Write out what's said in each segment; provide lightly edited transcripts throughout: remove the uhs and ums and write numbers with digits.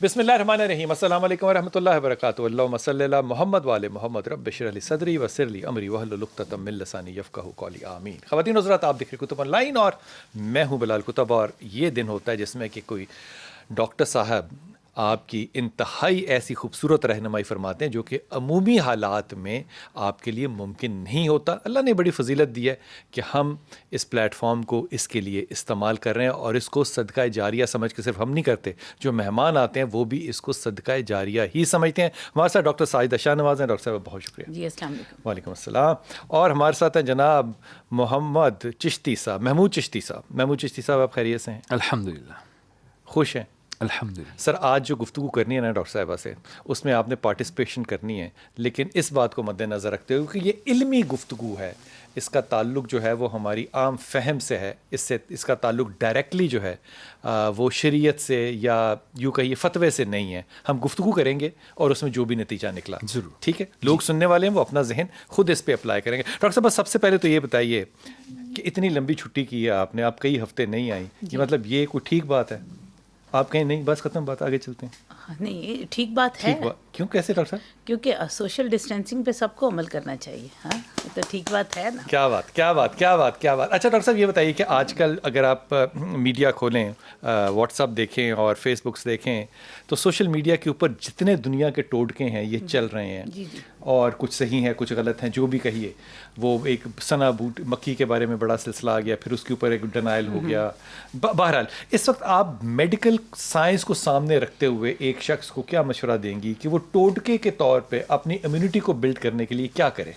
بسم اللہ الرحمن الرحیم. السلام علیکم ورحمۃ اللہ وبرکاتہ. اللہم صلی علی محمد وعلی محمد. رب اشرح لی صدری ویسر لی امری واحلل عقدۃ من لسانی یفقہوا قولی. آمین. خواتین حضرات، آپ دیکھ رہے کتب آن لائن اور میں ہوں بلال کتب، اور یہ دن ہوتا ہے جس میں کہ کوئی ڈاکٹر صاحب آپ کی انتہائی ایسی خوبصورت رہنمائی فرماتے ہیں جو کہ عمومی حالات میں آپ کے لیے ممکن نہیں ہوتا. اللہ نے بڑی فضیلت دی ہے کہ ہم اس پلیٹ فارم کو اس کے لیے استعمال کر رہے ہیں، اور اس کو صدقہ جاریہ سمجھ کے صرف ہم نہیں کرتے، جو مہمان آتے ہیں وہ بھی اس کو صدقہ جاریہ ہی سمجھتے ہیں. ہمارے ساتھ ڈاکٹر ساجدہ شاہ نواز ہیں. ڈاکٹر صاحب بہت شکریہ. جی السلام علیکم. وعلیکم السلام. اور ہمارے ساتھ ہیں جناب محمد چشتی صاحب، محمود چشتی صاحب. محمود چشتی صاحب، آپ خیریت سے ہیں؟ الحمدللہ خوش ہیں؟ الحمدللہ. سر، آج جو گفتگو کرنی ہے نا ڈاکٹر صاحبہ سے، اس میں آپ نے پارٹیسپیشن کرنی ہے، لیکن اس بات کو مد نظر رکھتے ہوئے کہ یہ علمی گفتگو ہے، اس کا تعلق جو ہے وہ ہماری عام فہم سے ہے. اس کا تعلق ڈائریکٹلی جو ہے وہ شریعت سے یا یوں کہیے فتوے سے نہیں ہے. ہم گفتگو کریں گے اور اس میں جو بھی نتیجہ نکلا ضرور ٹھیک ہے. لوگ سننے والے ہیں، وہ اپنا ذہن خود اس پہ اپلائی کریں گے. ڈاکٹر صاحب سب سے پہلے تو یہ بتائیے کہ اتنی لمبی چھٹی کی ہے آپ نے، آپ کئی ہفتے نہیں آئیں، یہ مطلب یہ کوئی ٹھیک بات ہے؟ آپ کہیں نہیں بس ختم بات، آگے چلتے ہیں؟ نہیں، ٹھیک بات ہے. کیوں، کیسے ڈاکٹر صاحب؟ کیونکہ سوشل ڈسٹینسنگ پہ سب کو عمل کرنا چاہیے. ہاں تو ٹھیک بات ہے نا. کیا بات کیا بات کیا بات کیا بات. اچھا ڈاکٹر صاحب یہ بتائیے کہ آج کل اگر آپ میڈیا کھولیں، واٹس ایپ دیکھیں اور فیس بکس دیکھیں، تو سوشل میڈیا کے اوپر جتنے دنیا کے ٹوٹکے ہیں یہ چل رہے ہیں. جی جی. اور کچھ صحیح ہیں، کچھ غلط ہیں، جو بھی کہیے. وہ ایک ثنا مکی کے بارے میں بڑا سلسلہ آ گیا، پھر اس کے اوپر ایک ڈینائل ہو گیا. بہرحال اس وقت آپ میڈیکل سائنس کو سامنے رکھتے ہوئے ایک شخص کو کیا مشورہ دیں گی کہ وہ ٹوٹکے کے طور پہ اپنی امیونٹی کو بلڈ کرنے کے لیے کیا کرے؟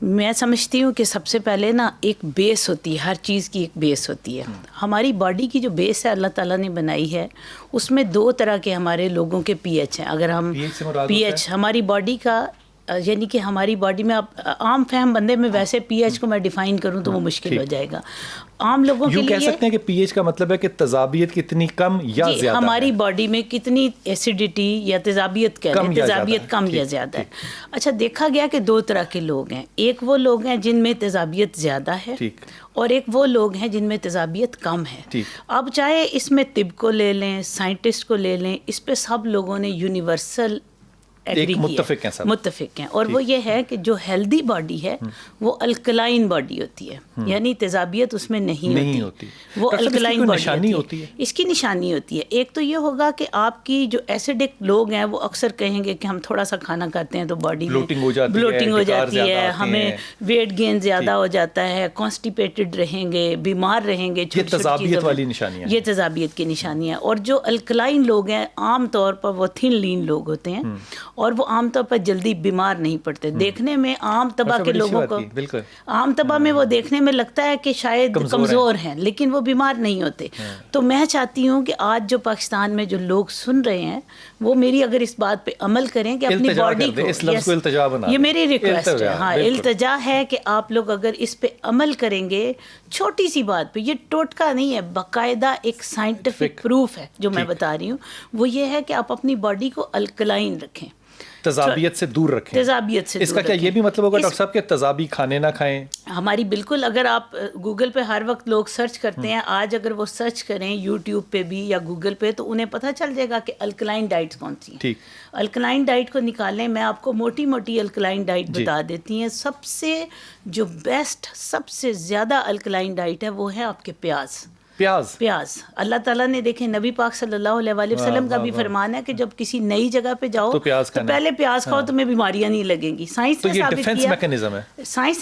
میں سمجھتی ہوں کہ سب سے پہلے نا ایک بیس ہوتی ہے، ہر چیز کی ایک بیس ہوتی ہے. ہماری باڈی کی جو بیس ہے اللہ تعالیٰ نے بنائی ہے، اس میں دو طرح کے ہمارے لوگوں کے پی ایچ ہیں. اگر ہم پی ایچ ہماری باڈی کا، یعنی کہ ہماری باڈی میں، اب عام فہم بندے میں ویسے پی ایچ کو میں ڈیفائن کروں تو وہ مشکل ہو جائے گا. عام لوگوں کے لیے کہہ سکتے ہیں کہ پی ایچ کا مطلب ہے کہ تیزابیت کتنی کم یا زیادہ، ہماری باڈی میں کتنی ایسیڈیٹی یا تیزابیت تیزابیت کم یا زیادہ ہے. اچھا، دیکھا گیا کہ دو طرح کے لوگ ہیں. ایک وہ لوگ ہیں جن میں تیزابیت زیادہ ہے، اور ایک وہ لوگ ہیں جن میں تیزابیت کم ہے. اب چاہے اس میں طب کو لے لیں، سائنٹسٹ کو لے لیں، اس پہ سب لوگوں نے یونیورسل متفق ہیں. اور وہ یہ ہے کہ جو ہیلدی باڈی ہے وہ الکلائن باڈی ہوتی ہے، یعنی تیزابیت اس میں نہیں ہوتی. وہ الکلائن باڈی ہوتی ہے. اس کی نشانی ہوتی ہے، ایک تو یہ ہوگا کہ آپ کی جو ایسیڈک لوگ ہیں وہ اکثر کہیں گے کہ ہم تھوڑا سا کھانا کھاتے ہیں تو باڈی میں بلوٹنگ ہو جاتی ہے، ہمیں ویٹ گین زیادہ ہو جاتا ہے، کانسٹیپیٹڈ رہیں گے، بیمار رہیں گے. یہ تیزابیت والی نشانیاں، یہ تیزابیت کی نشانیاں. اور جو الکلائن لوگ ہیں عام طور پر وہ تھن لین لوگ ہوتے ہیں، اور وہ عام طور پر جلدی بیمار نہیں پڑتے. دیکھنے میں عام طبع کے لوگوں کو، عام طبع میں وہ دیکھنے میں لگتا ہے کہ شاید کمزور ہیں، لیکن وہ بیمار نہیں ہوتے. تو میں چاہتی ہوں کہ آج جو پاکستان میں جو لوگ سن رہے ہیں وہ میری اگر اس بات پہ عمل کریں کہ اپنی باڈی کو، یہ میری ریکویسٹ ہے، ہاں التجا ہے کہ آپ لوگ اگر اس پہ عمل کریں گے، چھوٹی سی بات پہ، یہ ٹوٹکا نہیں ہے، باقاعدہ ایک سائنٹیفک پروف ہے جو میں بتا رہی ہوں. وہ یہ ہے کہ آپ اپنی باڈی کو الکلائن رکھیں، تیزابیت سے دور رکھیں. تیزابیت سے اس کا کیا یہ بھی مطلب ہوگا ڈاکٹر صاحب کہ تیزابی کھانے نہ کھائیں؟ ہماری بالکل، اگر آپ گوگل پہ ہر وقت لوگ سرچ کرتے ہیں، آج اگر وہ سرچ کریں یوٹیوب پہ بھی یا گوگل پہ، تو انہیں پتہ چل جائے گا کہ الکلائن ڈائٹس کون سی ہیں. ٹھیک، الکلائن ڈائٹ کو نکالیں. میں آپ کو موٹی موٹی الکلائن ڈائٹ بتا دیتی ہیں. سب سے جو بیسٹ، سب سے زیادہ الکلائن ڈائٹ ہے وہ ہے آپ کے پیاز. اللہ تعالیٰ نے، دیکھیں نبی پاک صلی اللہ علیہ وآلہ وسلم کا بھی فرمان ہے کہ جب کسی نئی جگہ پہ جاؤ تو پہلے پیاز کھاؤ، تمہیں بیماریاں نہیں لگیں گی. سائنس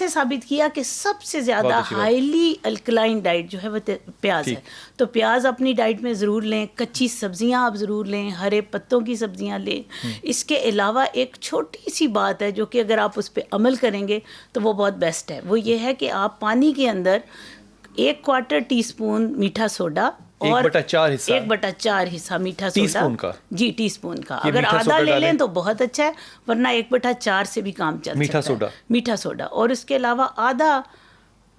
نے ثابت کیا کہ سب سے زیادہ ہائیلی الکلائن ڈائٹ جو ہے وہ پیاز ہے. تو پیاز اپنی ڈائٹ میں ضرور لیں. کچی سبزیاں آپ ضرور لیں، ہرے پتوں کی سبزیاں لیں. اس کے علاوہ ایک چھوٹی سی بات ہے جو کہ اگر آپ اس پہ عمل کریں گے تو وہ بہت بیسٹ ہے. وہ یہ ہے کہ آپ پانی کے اندر 1/4 ٹی اسپون میٹھا سوڈا اور 1/4 حصہ میٹھا سوڈا، جی ٹی اسپون کا. اگر آدھا لے لیں تو بہت اچھا ہے، ورنہ 1/4 سے بھی کام چل سکتا ہے میٹھا سوڈا. اور اس کے علاوہ آدھا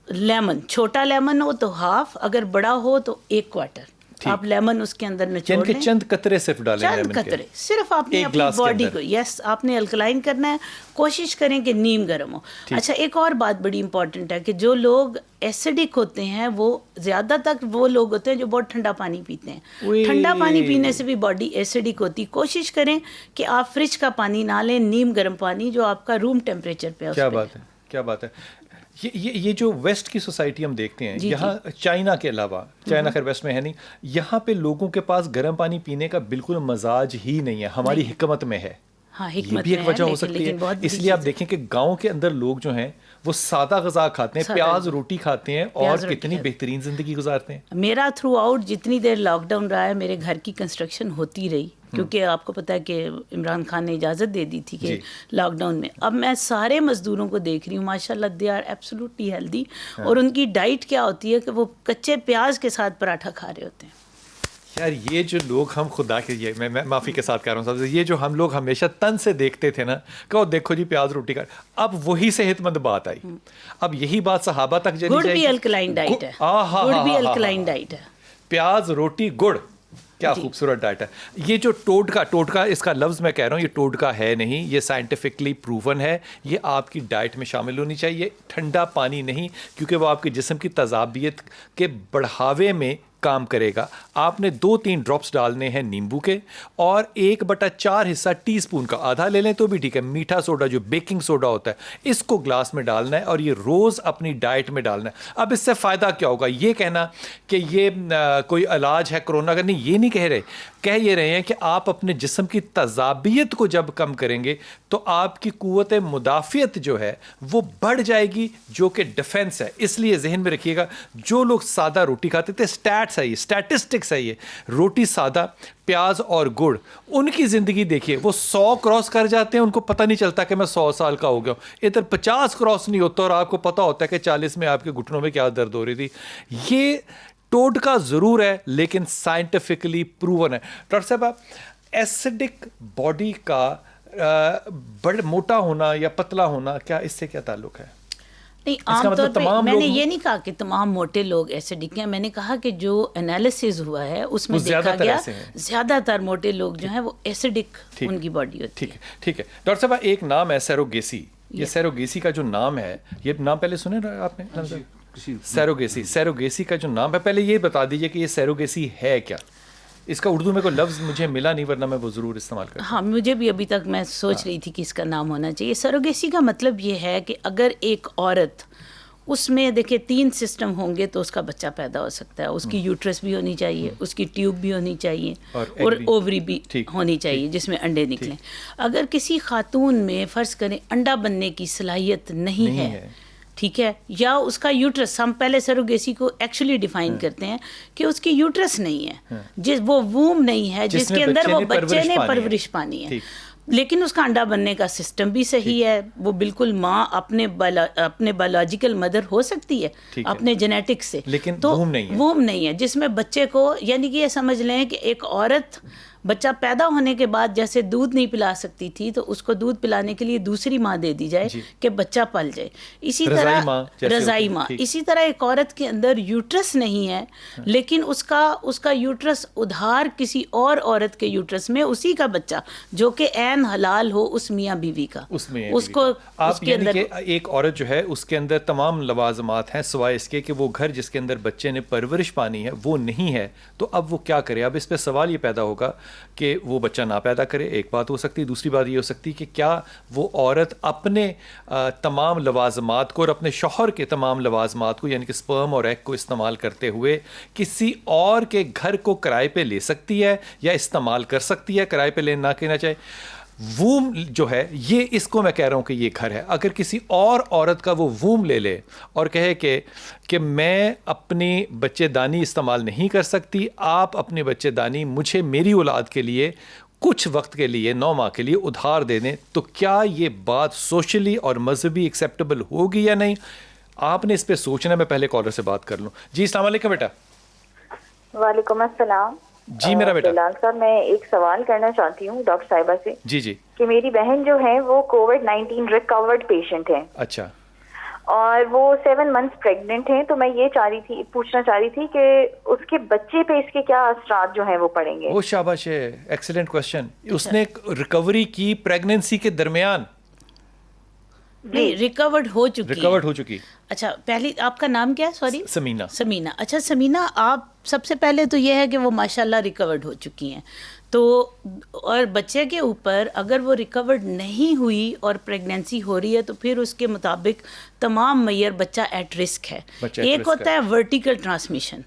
لیمن، چھوٹا لیمن ہو تو ہاف، اگر بڑا ہو تو 1/4. آپ لیمن اس کے اندر نچوڑ یعنی کہ لیں, چند قطرے صرف ڈالیں, چند قطرے صرف آپ نے اپنی باڈی کو, یس آپ نے الکلائن کرنا ہے, کوشش کریں کہ نیم گرم ہو. اچھا ایک اور بات بڑی امپورٹنٹ ہے کہ جو لوگ ایسیڈک ہوتے ہیں وہ زیادہ تر وہ لوگ ہوتے ہیں جو بہت ٹھنڈا پانی پیتے ہیں. ٹھنڈا پانی پینے سے بھی باڈی ایسیڈک ہوتی. کوشش کریں کہ آپ فریج کا پانی نہ لیں, نیم گرم پانی جو آپ کا روم ٹیمپریچر پہ. کیا بات ہے, کیا بات ہے. یہ جو ویسٹ کی سوسائٹی ہم دیکھتے ہیں یہاں, چائنا کے علاوہ, چائنا خیر ویسٹ میں ہے نہیں, یہاں پہ لوگوں کے پاس گرم پانی پینے کا بالکل مزاج ہی نہیں ہے. ہماری حکمت میں ہے, یہ بھی ایک وجہ ہو سکتی ہے. اس لیے آپ دیکھیں کہ گاؤں کے اندر لوگ جو ہیں وہ سادہ غذا کھاتے ہیں, پیاز روٹی کھاتے ہیں اور کتنی بہترین زندگی گزارتے ہیں. میرا تھرو آؤٹ جتنی دیر لاک ڈاؤن رہا ہے میرے گھر کی کنسٹرکشن ہوتی رہی, کیونکہ آپ کو پتا ہے کہ عمران خان نے اجازت دے دی تھی کہ لاک ڈاؤن میں. اب میں سارے مزدوروں کو دیکھ رہی ہوں ماشاء اللہ, دے آر ایبسولوٹلی ہیلدی. اور ان کی ڈائٹ کیا ہوتی ہے کہ وہ کچے پیاز کے ساتھ پراٹھا کھا رہے ہوتے ہیں. یار یہ جو لوگ ہم خدا کے, یہ میں معافی کے ساتھ کہہ رہا ہوں, یہ جو ہم لوگ ہمیشہ تن سے دیکھتے تھے نا کہ دیکھو جی پیاز روٹی کا, اب وہی صحت مند بات آئی. اب یہی بات صحابہ تک جانی گڑ بھی الکلائن ڈائٹ ہے, گڑ بھی الکلائن ڈائٹ ہے. پیاز روٹی گڑ کیا خوبصورت ڈائٹ ہے. یہ جو ٹوٹکا اس کا لفظ میں کہہ رہا ہوں, یہ ٹوٹکا ہے نہیں, یہ سائنٹیفکلی پروون ہے. یہ آپ کی ڈائٹ میں شامل ہونی چاہیے. ٹھنڈا پانی نہیں, کیونکہ وہ آپ کے جسم کی تذابیت کے بڑھاوے میں کام کرے گا. آپ نے 2-3 ڈراپس ڈالنے ہیں نیمبو کے, اور 1/4 حصہ ٹی اسپون کا, آدھا لے لیں تو بھی ٹھیک ہے, میٹھا سوڈا جو بیکنگ سوڈا ہوتا ہے اس کو گلاس میں ڈالنا ہے, اور یہ روز اپنی ڈائٹ میں ڈالنا ہے. اب اس سے فائدہ کیا ہوگا؟ یہ کہنا کہ یہ کوئی علاج ہے کرونا کا, نہیں, یہ نہیں کہہ رہے. کہہ یہ رہے ہیں کہ آپ اپنے جسم کی تذابیت کو جب کم کریں گے تو آپ کی قوت مدافعت جو ہے وہ بڑھ جائے گی, جو کہ ڈیفنس ہے. اس لیے ذہن میں رکھیے گا, جو لوگ سادہ روٹی کھاتے تھے, اسٹیٹسٹکس ہے یہ, روٹی سادہ, پیاز اور گڑ, ان کی زندگی دیکھیے, وہ 100 کراس کر جاتے ہیں, ان کو پتہ نہیں چلتا کہ میں 100 سال کا ہو گیا ہوں. ادھر 50 کراس نہیں ہوتا اور آپ کو پتہ ہوتا ہے کہ 40 میں آپ کے گھٹنوں میں کیا درد ہو رہی تھی. یہ ٹوٹکا ضرور ہے لیکن سائنٹیفکلی پروون ہے. ڈاکٹر صاحب, ایسیڈک باڈی کا بڑا موٹا ہونا یا پتلا ہونا, کیا اس سے کیا تعلق ہے؟ نہیں, عام طور پہ میں نے یہ نہیں کہا کہ تمام موٹے لوگ ایسیڈک ہیں. میں نے کہا کہ جو انالیسز ہوا ہے اس میں دیکھا گیا زیادہ تر موٹے لوگ جو ہیں وہ ایسیڈک ان کی باڈی ہوتی ہے. ٹھیک ہے. ڈاکٹر صاحب ایک نام ہے سیروگیسی. یہ سیروگیسی کا جو نام ہے, یہ نام پہلے سنے آپ نے؟ سیروگیسی کا جو نام ہے, پہلے یہ بتا دیجئے کہ یہ سیروگیسی ہے کیا. اس کا اردو میں کوئی لفظ مجھے ملا نہیں, ورنہ میں وہ ضرور استعمال کرتا. ہاں, مجھے بھی ابھی تک میں سوچ رہی تھی کہ اس کا نام ہونا چاہیے. سیروگیسی کا مطلب یہ ہے کہ اگر ایک عورت, اس میں دیکھیں 3 سسٹم ہوں گے تو اس کا بچہ پیدا ہو سکتا ہے. اس کی یوٹرس بھی ہونی چاہیے, اس کی ٹیوب بھی ہونی چاہیے, اور اووری بھی ہونی چاہیے جس میں انڈے نکلیں. اگر کسی خاتون میں فرض کریں انڈا بننے کی صلاحیت نہیں ہے, ٹھیک ہے, یا اس کا یوٹرس, ہم پہلے سیروگیسی کو ایکچولی ڈیفائن کرتے ہیں کہ اس کی یوٹرس نہیں ہے, وہ ووم نہیں ہے جس کے اندر وہ بچے نے پرورش پانی ہے, لیکن اس کا انڈا بننے کا سسٹم بھی صحیح ہے. وہ بالکل ماں اپنے بایولوجیکل مدر ہو سکتی ہے اپنے جینیٹک سے, لیکن تو ووم نہیں ہے جس میں بچے کو, یعنی کہ یہ سمجھ لیں کہ ایک عورت بچہ پیدا ہونے کے بعد جیسے دودھ نہیں پلا سکتی تھی تو اس کو دودھ پلانے کے لیے دوسری ماں دے دی جائے کہ بچہ پل جائے. اسی طرح رضائی ماں, اسی طرح ایک عورت کے اندر یوٹرس نہیں ہے لیکن اس کا یوٹرس ادھار کسی اور عورت کے یوٹرس میں اسی کا بچہ جو کہ عین حلال ہو اس میاں بیوی کا, اس کو آپ یعنی کہ ایک عورت جو ہے اس کے اندر تمام لوازمات ہیں سوائے اس کے کہ وہ گھر جس کے اندر بچے نے پرورش پانی ہے وہ نہیں ہے, تو اب وہ کیا کرے؟ اب اس پہ سوال یہ پیدا ہوگا کہ وہ بچہ نہ پیدا کرے, ایک بات ہو سکتی. دوسری بات یہ ہو سکتی کہ کیا وہ عورت اپنے تمام لوازمات کو اور اپنے شوہر کے تمام لوازمات کو, یعنی کہ سپرم اور ایگ کو استعمال کرتے ہوئے کسی اور کے گھر کو کرائے پہ لے سکتی ہے یا استعمال کر سکتی ہے, کرائے پہ لینا نہ کہنا چاہے. ووم جو ہے یہ, اس کو میں کہہ رہا ہوں کہ یہ گھر ہے. اگر کسی اور عورت کا وہ ووم لے لے اور کہے کہ میں اپنی بچے دانی استعمال نہیں کر سکتی, آپ اپنے بچے دانی مجھے میری اولاد کے لیے کچھ وقت کے لیے 9 ماہ کے لیے ادھار دے دیں, تو کیا یہ بات سوشلی اور مذہبی ایکسیپٹیبل ہوگی یا نہیں؟ آپ نے اس پہ سوچنا. میں پہلے کالر سے بات کر لوں. جی السلام علیکم بیٹا. وعلیکم السلام. جی میرا بیٹا. بلال صاحب, میں ایک سوال کرنا چاہتی ہوں ڈاکٹر صاحبہ سے. جی کہ میری بہن جو ہے وہ کووڈ-19 ریکورڈ پیشنٹ ہے. اچھا. اور وہ 7 months پریگننٹ ہیں. تو میں یہ پوچھنا چاہ رہی تھی کہ اس کے بچے پہ اس کے کیا اثرات جو ہیں وہ پڑیں گے. وہ شاباش ہے, ایکسیلنٹ کوشچن. اس نے ریکوری کی پریگننسی کے درمیان؟ نہیں, ریکورڈ ہو چکی. اچھا, پہلی آپ کا نام کیا ہے؟ سوری, سمینہ. اچھا سمینہ, آپ سب سے پہلے تو یہ ہے کہ وہ ماشاءاللہ ریکورڈ ہو چکی ہیں. تو اور بچے کے اوپر اگر وہ ریکورڈ نہیں ہوئی اور پریگنینسی ہو رہی ہے تو پھر اس کے مطابق تمام معیار بچہ ایٹ رسک ہے. ایک ہوتا ہے ورٹیکل ٹرانسمیشن.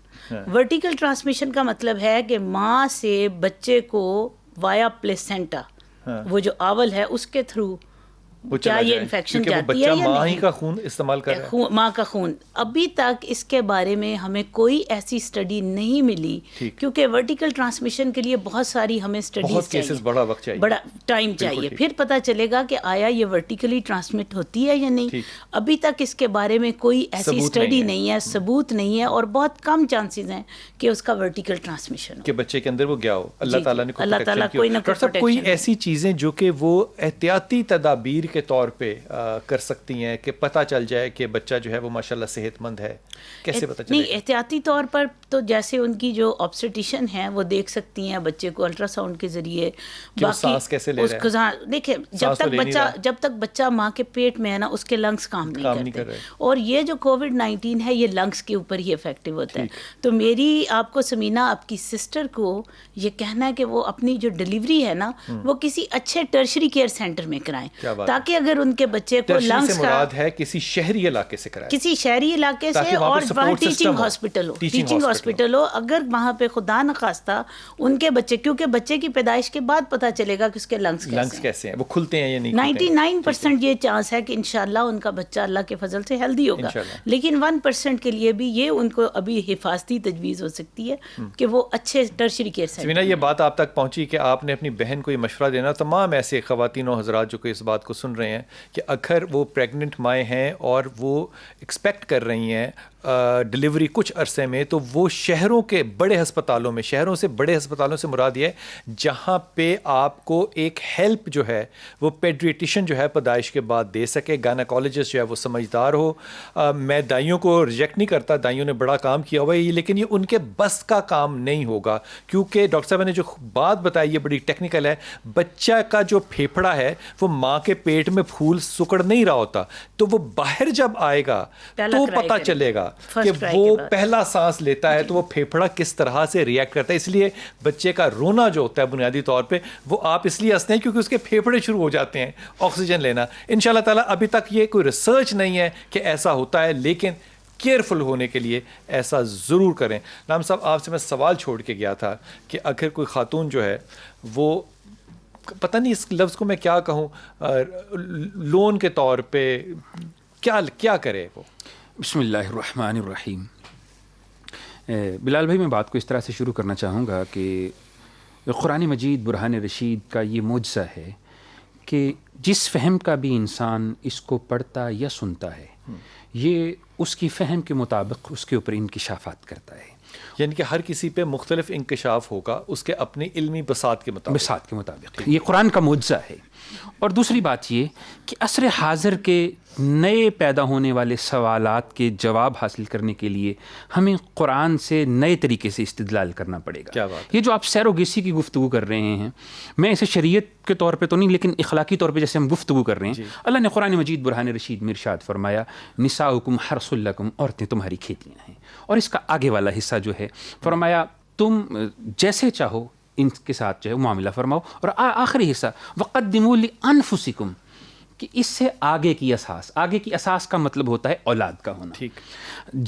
ورٹیکل ٹرانسمیشن کا مطلب ہے کہ ماں سے بچے کو وایا پلیسینٹا, وہ جو آول ہے اس کے تھرو کیا یہ انفیکشن جاتی ہے یا ماں ہی کا خون استعمال کر رہا ہے, ماں کا خون. ابھی تک اس کے بارے میں ہمیں کوئی ایسی اسٹڈی نہیں ملی, کیونکہ ورٹیکل ٹرانسمیشن کے لیے بہت ساری ہمیں اسٹڈیز چاہیے, بڑا وقت چاہیے, بڑا ٹائم چاہیے. پھر پتہ چلے گا کہ آیا یہ ورٹیکلی ٹرانسمٹ ہوتی ہے یا نہیں. ابھی تک اس کے بارے میں کوئی ایسی اسٹڈی نہیں ہے, ثبوت نہیں ہے, اور بہت کم چانسز ہیں کہ اس کا ورٹیکل ٹرانسمیشن ہو, کہ بچے کے اندر وہ گیا ہو. اللہ تعالیٰ نے کوئی نہ کوئی ایسی چیزیں جو کہ وہ احتیاطی تدابیر کے طور پہ کر سکتی ہیں کہ پتہ چل جائے کہ بچہ جو ہے وہ ماشاءاللہ صحت مند ہے, کیسے پتہ چلے؟ نہیں, احتیاطی طور پر تو جیسے ان کی جو آبسٹیشن ہے وہ دیکھ سکتی ہیں بچے کو الٹرا ساؤنڈ کے ذریعے. سانس کیسے لے رہا ہے, دیکھیں جب تک بچہ ماں کے پیٹ میں ہے نا, اس کے لنگس کام نہیں کرتے, اور یہ جو کووڈ-19 ہے یہ لنگس کے اوپر ہی افیکٹو ہوتا ہے. تو میری آپ کو سمینہ, آپ کی سسٹر کو یہ کہنا ہے کہ وہ اپنی جو ڈلیوری ہے نا وہ کسی اچھے ٹرشری کیئر سینٹر میں کرائیں, تاکہ اگر ان کے بچے کو لنگس کا, مراد ہے کسی شہری علاقے سے کرائیں, کسی شہری علاقے سے, اور وہاں ٹیچنگ ہاسپٹل ہو. اگر وہاں پہ خدا نخواستہ ان کے بچے, کیونکہ بچے کی پیدائش کے بعد پتہ چلے گا کہ اس کے لنگس کیسے ہیں, وہ کھلتے ہیں یا نہیں, 99% یہ چانس ہے کہ انشاءاللہ ان کا بچہ اللہ کے فضل سے ہیلدی ہوگا. لیکن 1% کے لیے بھی یہ ان کو ابھی حفاظتی تجویز ہو سکتی ہے کہ وہ اچھے ٹرشری کیئر سینٹر. یہ بات آپ تک پہنچی کہ آپ نے اپنی بہن کو یہ مشورہ دینا, تمام ایسے خواتین و حضرات جو کہ اس بات کو سن رہے ہیں کہ اگر وہ پریگننٹ مائیں ہیں اور وہ ایکسپیکٹ کر رہی ہیں ڈلیوری کچھ عرصے میں, تو وہ شہروں کے بڑے ہسپتالوں میں, شہروں سے بڑے ہسپتالوں سے مراد یہ ہے جہاں پہ آپ کو ایک ہیلپ جو ہے وہ پیڈریٹیشین جو ہے پیدائش کے بعد دے سکے, گائناکالوجسٹ جو ہے وہ سمجھدار ہو. میں دائیوں کو ریجیکٹ نہیں کرتا, دائیوں نے بڑا کام کیا ہوا ہے, لیکن یہ ان کے بس کا کام نہیں ہوگا, کیونکہ ڈاکٹر صاحب نے جو بات بتائی یہ بڑی ٹیکنیکل ہے. بچہ کا جو پھیپھڑا ہے وہ ماں کے پیٹ میں پھول سکڑ نہیں رہا ہوتا, تو وہ باہر جب آئے گا تو پتہ چلے گا کہ وہ پہلا سانس لیتا ہے تو وہ پھیپھڑا کس طرح سے ریئیکٹ کرتا ہے. اس لیے بچے کا رونا جو ہوتا ہے بنیادی طور پہ وہ آپ اس لیے ہنستے ہیں کیونکہ اس کے پھیپھڑے شروع ہو جاتے ہیں آکسیجن لینا. انشاءاللہ تعالیٰ ابھی تک یہ کوئی ریسرچ نہیں ہے کہ ایسا ہوتا ہے, لیکن کیئرفل ہونے کے لیے ایسا ضرور کریں. نام صاحب, آپ سے میں سوال چھوڑ کے گیا تھا کہ اگر کوئی خاتون جو ہے وہ, پتہ نہیں اس لفظ کو میں کیا کہوں, لون کے طور پہ کیا کرے وہ؟ بسم اللہ الرحمن الرحیم. بلال بھائی, میں بات کو اس طرح سے شروع کرنا چاہوں گا کہ قرآن مجید برہان رشید کا یہ معجزہ ہے کہ جس فہم کا بھی انسان اس کو پڑھتا یا سنتا ہے, یہ اس کی فہم کے مطابق اس کے اوپر انکشافات کرتا ہے. یعنی کہ ہر کسی پہ مختلف انکشاف ہوگا اس کے اپنی علمی بساط کے مطابق. یہ قرآن کا معجزہ ہے. اور دوسری بات یہ کہ عصر حاضر کے نئے پیدا ہونے والے سوالات کے جواب حاصل کرنے کے لیے ہمیں قرآن سے نئے طریقے سے استدلال کرنا پڑے گا. کیا بات ہے؟ یہ جو آپ سیروگیسی کی گفتگو کر رہے ہیں, میں اسے شریعت کے طور پہ تو نہیں لیکن اخلاقی طور پہ جیسے ہم گفتگو کر رہے ہیں, اللہ نے قرآن مجید برہان رشید میں ارشاد فرمایا نساؤکم حرث لکم, عورتیں تمہاری کھیتیاں ہیں. اور اس کا آگے والا حصہ جو ہے فرمایا تم جیسے چاہو ان کے ساتھ جو ہے معاملہ فرماؤ. اور آخری حصہ وقدموا لانفسکم, کہ اس سے آگے کی اساس کا مطلب ہوتا ہے اولاد کا ہونا. ٹھیک.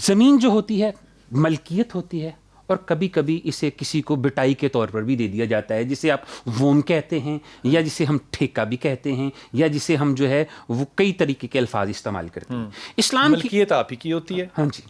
زمین جو ہوتی ہے ملکیت ہوتی ہے, اور کبھی کبھی اسے کسی کو بٹائی کے طور پر بھی دے دیا جاتا ہے, جسے آپ وون کہتے ہیں یا جسے ہم ٹھیکہ بھی کہتے ہیں یا جسے ہم جو ہے وہ کئی طریقے کے الفاظ استعمال کرتے ہیں. اسلام کی ملکیت آپ ہی کی ہوتی ہے. ہاں جی,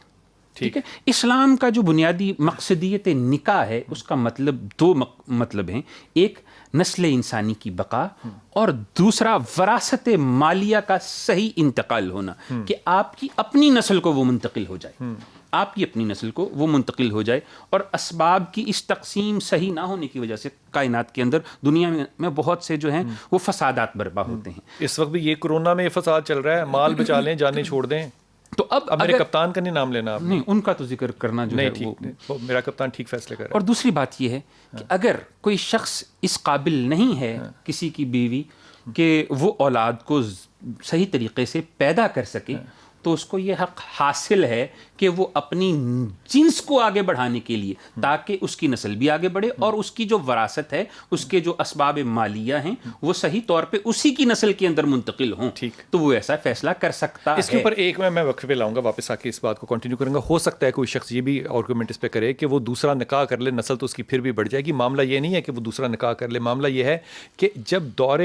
ٹھیک ہے. اسلام کا جو بنیادی مقصدیت نکاح ہے اس کا مطلب دو مطلب ہیں, ایک نسل انسانی کی بقا اور دوسرا وراثت مالیہ کا صحیح انتقال ہونا, کہ آپ کی اپنی نسل کو وہ منتقل ہو جائے, آپ کی اپنی نسل کو وہ منتقل ہو جائے. اور اسباب کی اس تقسیم صحیح نہ ہونے کی وجہ سے کائنات کے اندر دنیا میں بہت سے جو ہیں وہ فسادات برپا ہوتے ہیں. اس وقت بھی یہ کورونا میں یہ فساد چل رہا ہے, مال بچا لیں جانیں چھوڑ دیں. تو اب میرے کپتان کا نہیں نام لینا آپ نہیں، ان کا تو ذکر کرنا جو ہے وہ میرا کپتان ٹھیک فیصلے کر رہا ہے. اور دوسری بات یہ ہے کہ اگر کوئی شخص اس قابل نہیں ہے کسی کی بیوی کہ وہ اولاد کو صحیح طریقے سے پیدا کر سکے تو اس کو یہ حق حاصل ہے کہ وہ اپنی جنس کو آگے بڑھانے کے لیے، تاکہ اس کی نسل بھی آگے بڑھے اور اس کی جو وراثت ہے، اس کے جو اسباب مالیہ ہیں، وہ صحیح طور پہ اسی کی نسل کے اندر منتقل ہوں. تو وہ ایسا فیصلہ کر سکتا ہے. اس کے اوپر ایک میں وقفے پہ لاؤں گا، واپس آ کے اس بات کو کنٹینیو کروں گا. ہو سکتا ہے کوئی شخص یہ بھی آرگومنٹ اس پہ کرے کہ وہ دوسرا نکاح کر لے، نسل تو اس کی پھر بھی بڑھ جائے گی. معاملہ یہ نہیں ہے کہ وہ دوسرا نکاح کر لے، معاملہ یہ ہے کہ جب دور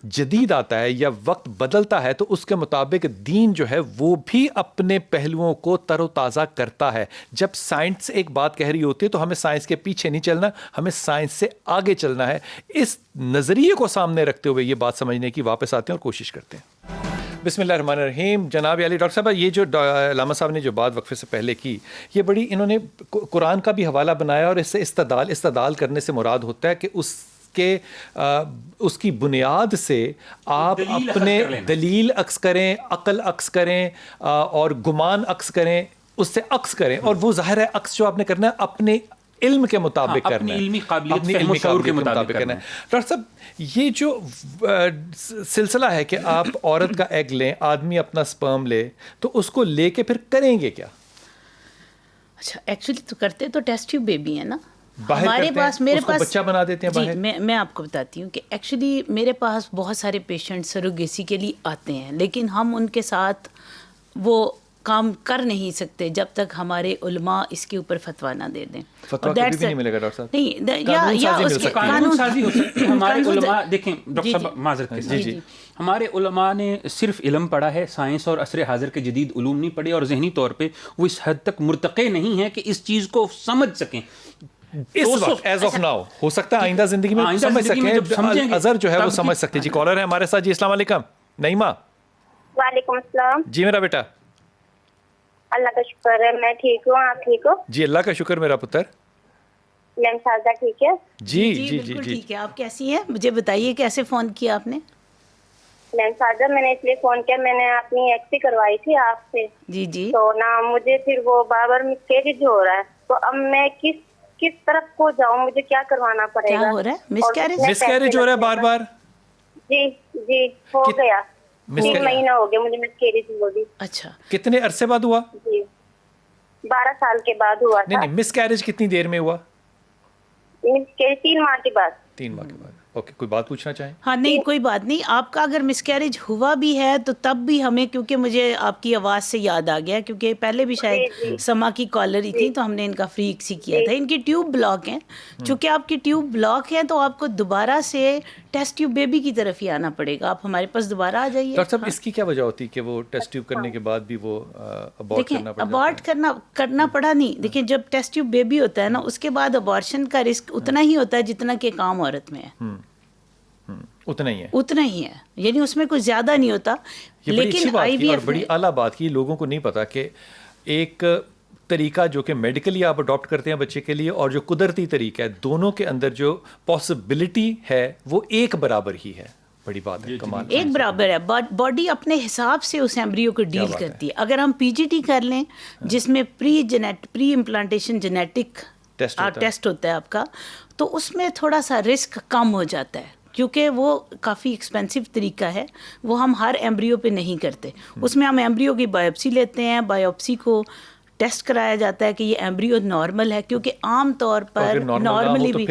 جدید آتا ہے یا وقت بدلتا ہے تو اس کے مطابق دین جو ہے وہ بھی اپنے پہلوؤں کو تر و تازہ کرتا ہے. جب سائنس ایک بات کہہ رہی ہوتی ہے تو ہمیں سائنس کے پیچھے نہیں چلنا، ہمیں سائنس سے آگے چلنا ہے. اس نظریے کو سامنے رکھتے ہوئے یہ بات سمجھنے کی واپس آتے ہیں اور کوشش کرتے ہیں. بسم اللہ الرحمن الرحیم. جناب علی ڈاکٹر صاحب، یہ جو علامہ صاحب نے جو بات وقفے سے پہلے کی، یہ بڑی انہوں نے قرآن کا بھی حوالہ بنایا اور اس سے استدلال کرنے سے مراد ہوتا ہے کہ اس کی بنیاد سے آپ اپنے دلیل عکس کریں، عقل عکس کریں اور گمان عکس کریں، اس سے عکس کریں. اور وہ ظاہر ہے عکس جو آپ نے کرنا ہے اپنے علم کے مطابق کرنا ہے، اپنی علمی قابلیت، فہم و شعور کے مطابق کرنا ہے. ڈاکٹر صاحب، یہ جو سلسلہ ہے کہ آپ عورت کا ایگ لیں، آدمی اپنا سپرم لے، تو اس کو لے کے پھر کریں گے کیا؟ اچھا، ایکچولی تو کرتے تو ٹیسٹ ٹیوب بیبی ہے نا ہمارے پاس، میرے پاس بچہ بنا دیتے ہیں باہر. میں آپ کو بتاتی ہوں کہ ایکچولی میرے پاس بہت سارے پیشنٹ سروگیسی کے لیے آتے ہیں، لیکن ہم ان کے ساتھ وہ کام کر نہیں سکتے جب تک ہمارے علماء اس کے اوپر فتویٰ نہ دے دیں. فتویٰ کبھی بھی نہیں ملے گا ڈاکٹر صاحب. نہیں، یا اس کے قانون سازی ہو سکتی ہے. ہمارے علماء دیکھیں ڈاکٹر صاحب، معذرت کے ساتھ، ہمارے علماء نے صرف علم پڑھا ہے، سائنس اور عصر حاضر کے جدید علوم نہیں پڑھے، اور ذہنی طور پہ وہ اس حد تک مرتقی نہیں ہے کہ اس چیز کو سمجھ سکیں. اس وقت ایز آف ناؤ، ہو سکتا ہے آئندہ زندگی میں سمجھ سکیں، اظہر جو ہے وہ سمجھ سکتے. جی کالر ہے ہمارے ساتھ. جی السلام علیکم. نعیمہ. وعلیکم السلام. جی میرا بیٹا. اللہ کا شکر ہے، میں ٹھیک ہوں. آپ ٹھیک ہو؟ جی اللہ کا شکر میرا پتر. میم شاہدہ ٹھیک ہے؟ جی جی جی بالکل ٹھیک ہے. آپ کیسی ہیں؟ مجھے بتائیے کیسے فون کیا آپ نے؟ میم شاہدہ، میں نے اس لیے فون کیا، میں نے اپنی ایکسی کروائی تھی آپ سے. جی جی. تو نا مجھے پھر وہ بار بار مسکیریج ہو رہا ہے، تو اب میں کس طرف کو جاؤں؟ مجھے کیا کروانا پڑے گا؟ کیا ہو رہا ہے؟ مسکیریج ہو رہا ہے بار بار؟ جی جی ہو گیا. 3 مہینہ ہو گیا مجھے مسکیریج ہو گئی. اچھا، کتنے عرصے بعد ہوا؟ جی 12 سال کے بعد ہوا تھا. نہیں، مس کیریج کتنی دیر میں ہوا؟ 3 ماہ کے بعد. 3 ماہ کے بعد. اوکے، کوئی بات پوچھنا چاہیں؟ ہاں نہیں کوئی بات نہیں. آپ کا اگر مس کیریج ہوا بھی ہے تو تب بھی ہمیں، کیونکہ مجھے آپ کی آواز سے یاد آ گیا، کیونکہ پہلے بھی شاید سما کی کالر ہی تھی تو ہم نے ان کا فری ایکسی کیا تھا. ان کی ٹیوب بلاک ہیں، چونکہ آپ کی ٹیوب بلاک ہے تو آپ کو دوبارہ سے ٹیسٹ ٹیوب بیبی کی طرف ہی آنا پڑے گا. آپ ہمارے پاس دوبارہ آ جائیے. ڈاکٹر صاحب، اس کی کیا وجہ ہوتی ہے کہ وہ ٹیسٹ ٹیوب کرنے کے بعد بھی وہ ابورٹ کرنا پڑتا ہے؟ ابورٹ کرنا پڑا نہیں. دیکھیں، جب ٹیسٹ ٹیوب بیبی ہوتا ہے نا، اس کے بعد ابورشن کا رسک اتنا ہی ہوتا ہے جتنا کہ ایک عام عورت میں ہے. اتنا ہی ہے، اتنا ہی ہے، یعنی اس میں کچھ زیادہ نہیں ہوتا. لیکن آئی وی ایف بڑی اعلیٰ بات کی، لوگوں کو نہیں پتا کہ ایک طریقہ جو کہ میڈیکلی آپ اڈاپٹ کرتے ہیں بچے کے لیے اور جو قدرتی طریقہ ہے، دونوں کے اندر جو پاسبلٹی ہے وہ ایک برابر ہی ہے. بڑی بات ہے، کمال. ایک برابر ہے. باڈی اپنے حساب سے اس ایمبریو کو ڈیل کرتی ہے. اگر ہم پی جی ٹی کر لیں جس میں پری امپلانٹیشن جینیٹک ٹیسٹ ہوتا ہے آپ کا، تو اس میں تھوڑا سا رسک کم ہو جاتا ہے، کیونکہ وہ کافی ایکسپینسو طریقہ ہے. وہ ہم ہر ایمبریو پہ نہیں کرتے. اس میں ہم ایمبریو کی بایوپسی لیتے ہیں، بایوپسی کو ٹیسٹ کرایا جاتا ہے کہ یہ ایمبریو نارمل ہے، کیونکہ عام طور پر نارملی بھی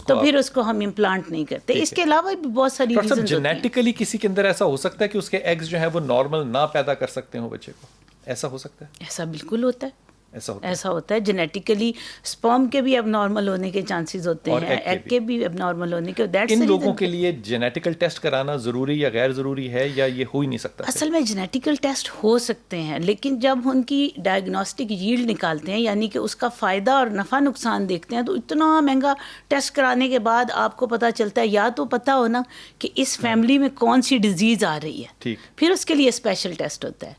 تو پھر اس کو ہم امپلانٹ نہیں کرتے. اس کے علاوہ بھی بہت ساری ریزنز ہوتی ہیں. جینیٹیکلی کسی کے اندر ایسا ہو سکتا ہے کہ اس کے ایگز جو ہیں وہ نارمل نہ پیدا کر سکتے ہوں بچے کو؟ ایسا ہو سکتا ہے؟ ایسا بالکل ہوتا ہے. ایسا ہوتا ہے. جینیٹیکلی سپرم کے بھی اب نارمل ہونے کے چانسز ہوتے ہیں، ایگ کے بھی اب نارمل ہونے کے. ان لوگوں کے لیے جینیٹیکل ٹیسٹ کرانا ضروری یا غیر ضروری ہے، یا یہ ہو ہی نہیں سکتا؟ اصل میں جینیٹیکل ٹیسٹ ہو سکتے ہیں، لیکن جب ان کی ڈائگنوسٹک ییلڈ نکالتے ہیں، یعنی کہ اس کا فائدہ اور نفع نقصان دیکھتے ہیں، تو اتنا مہنگا ٹیسٹ کرانے کے بعد آپ کو پتہ چلتا ہے، یا تو پتہ ہونا کہ اس فیملی میں کون سی ڈیزیز آ رہی ہے، پھر اس کے لیے اسپیشل ٹیسٹ ہوتا ہے.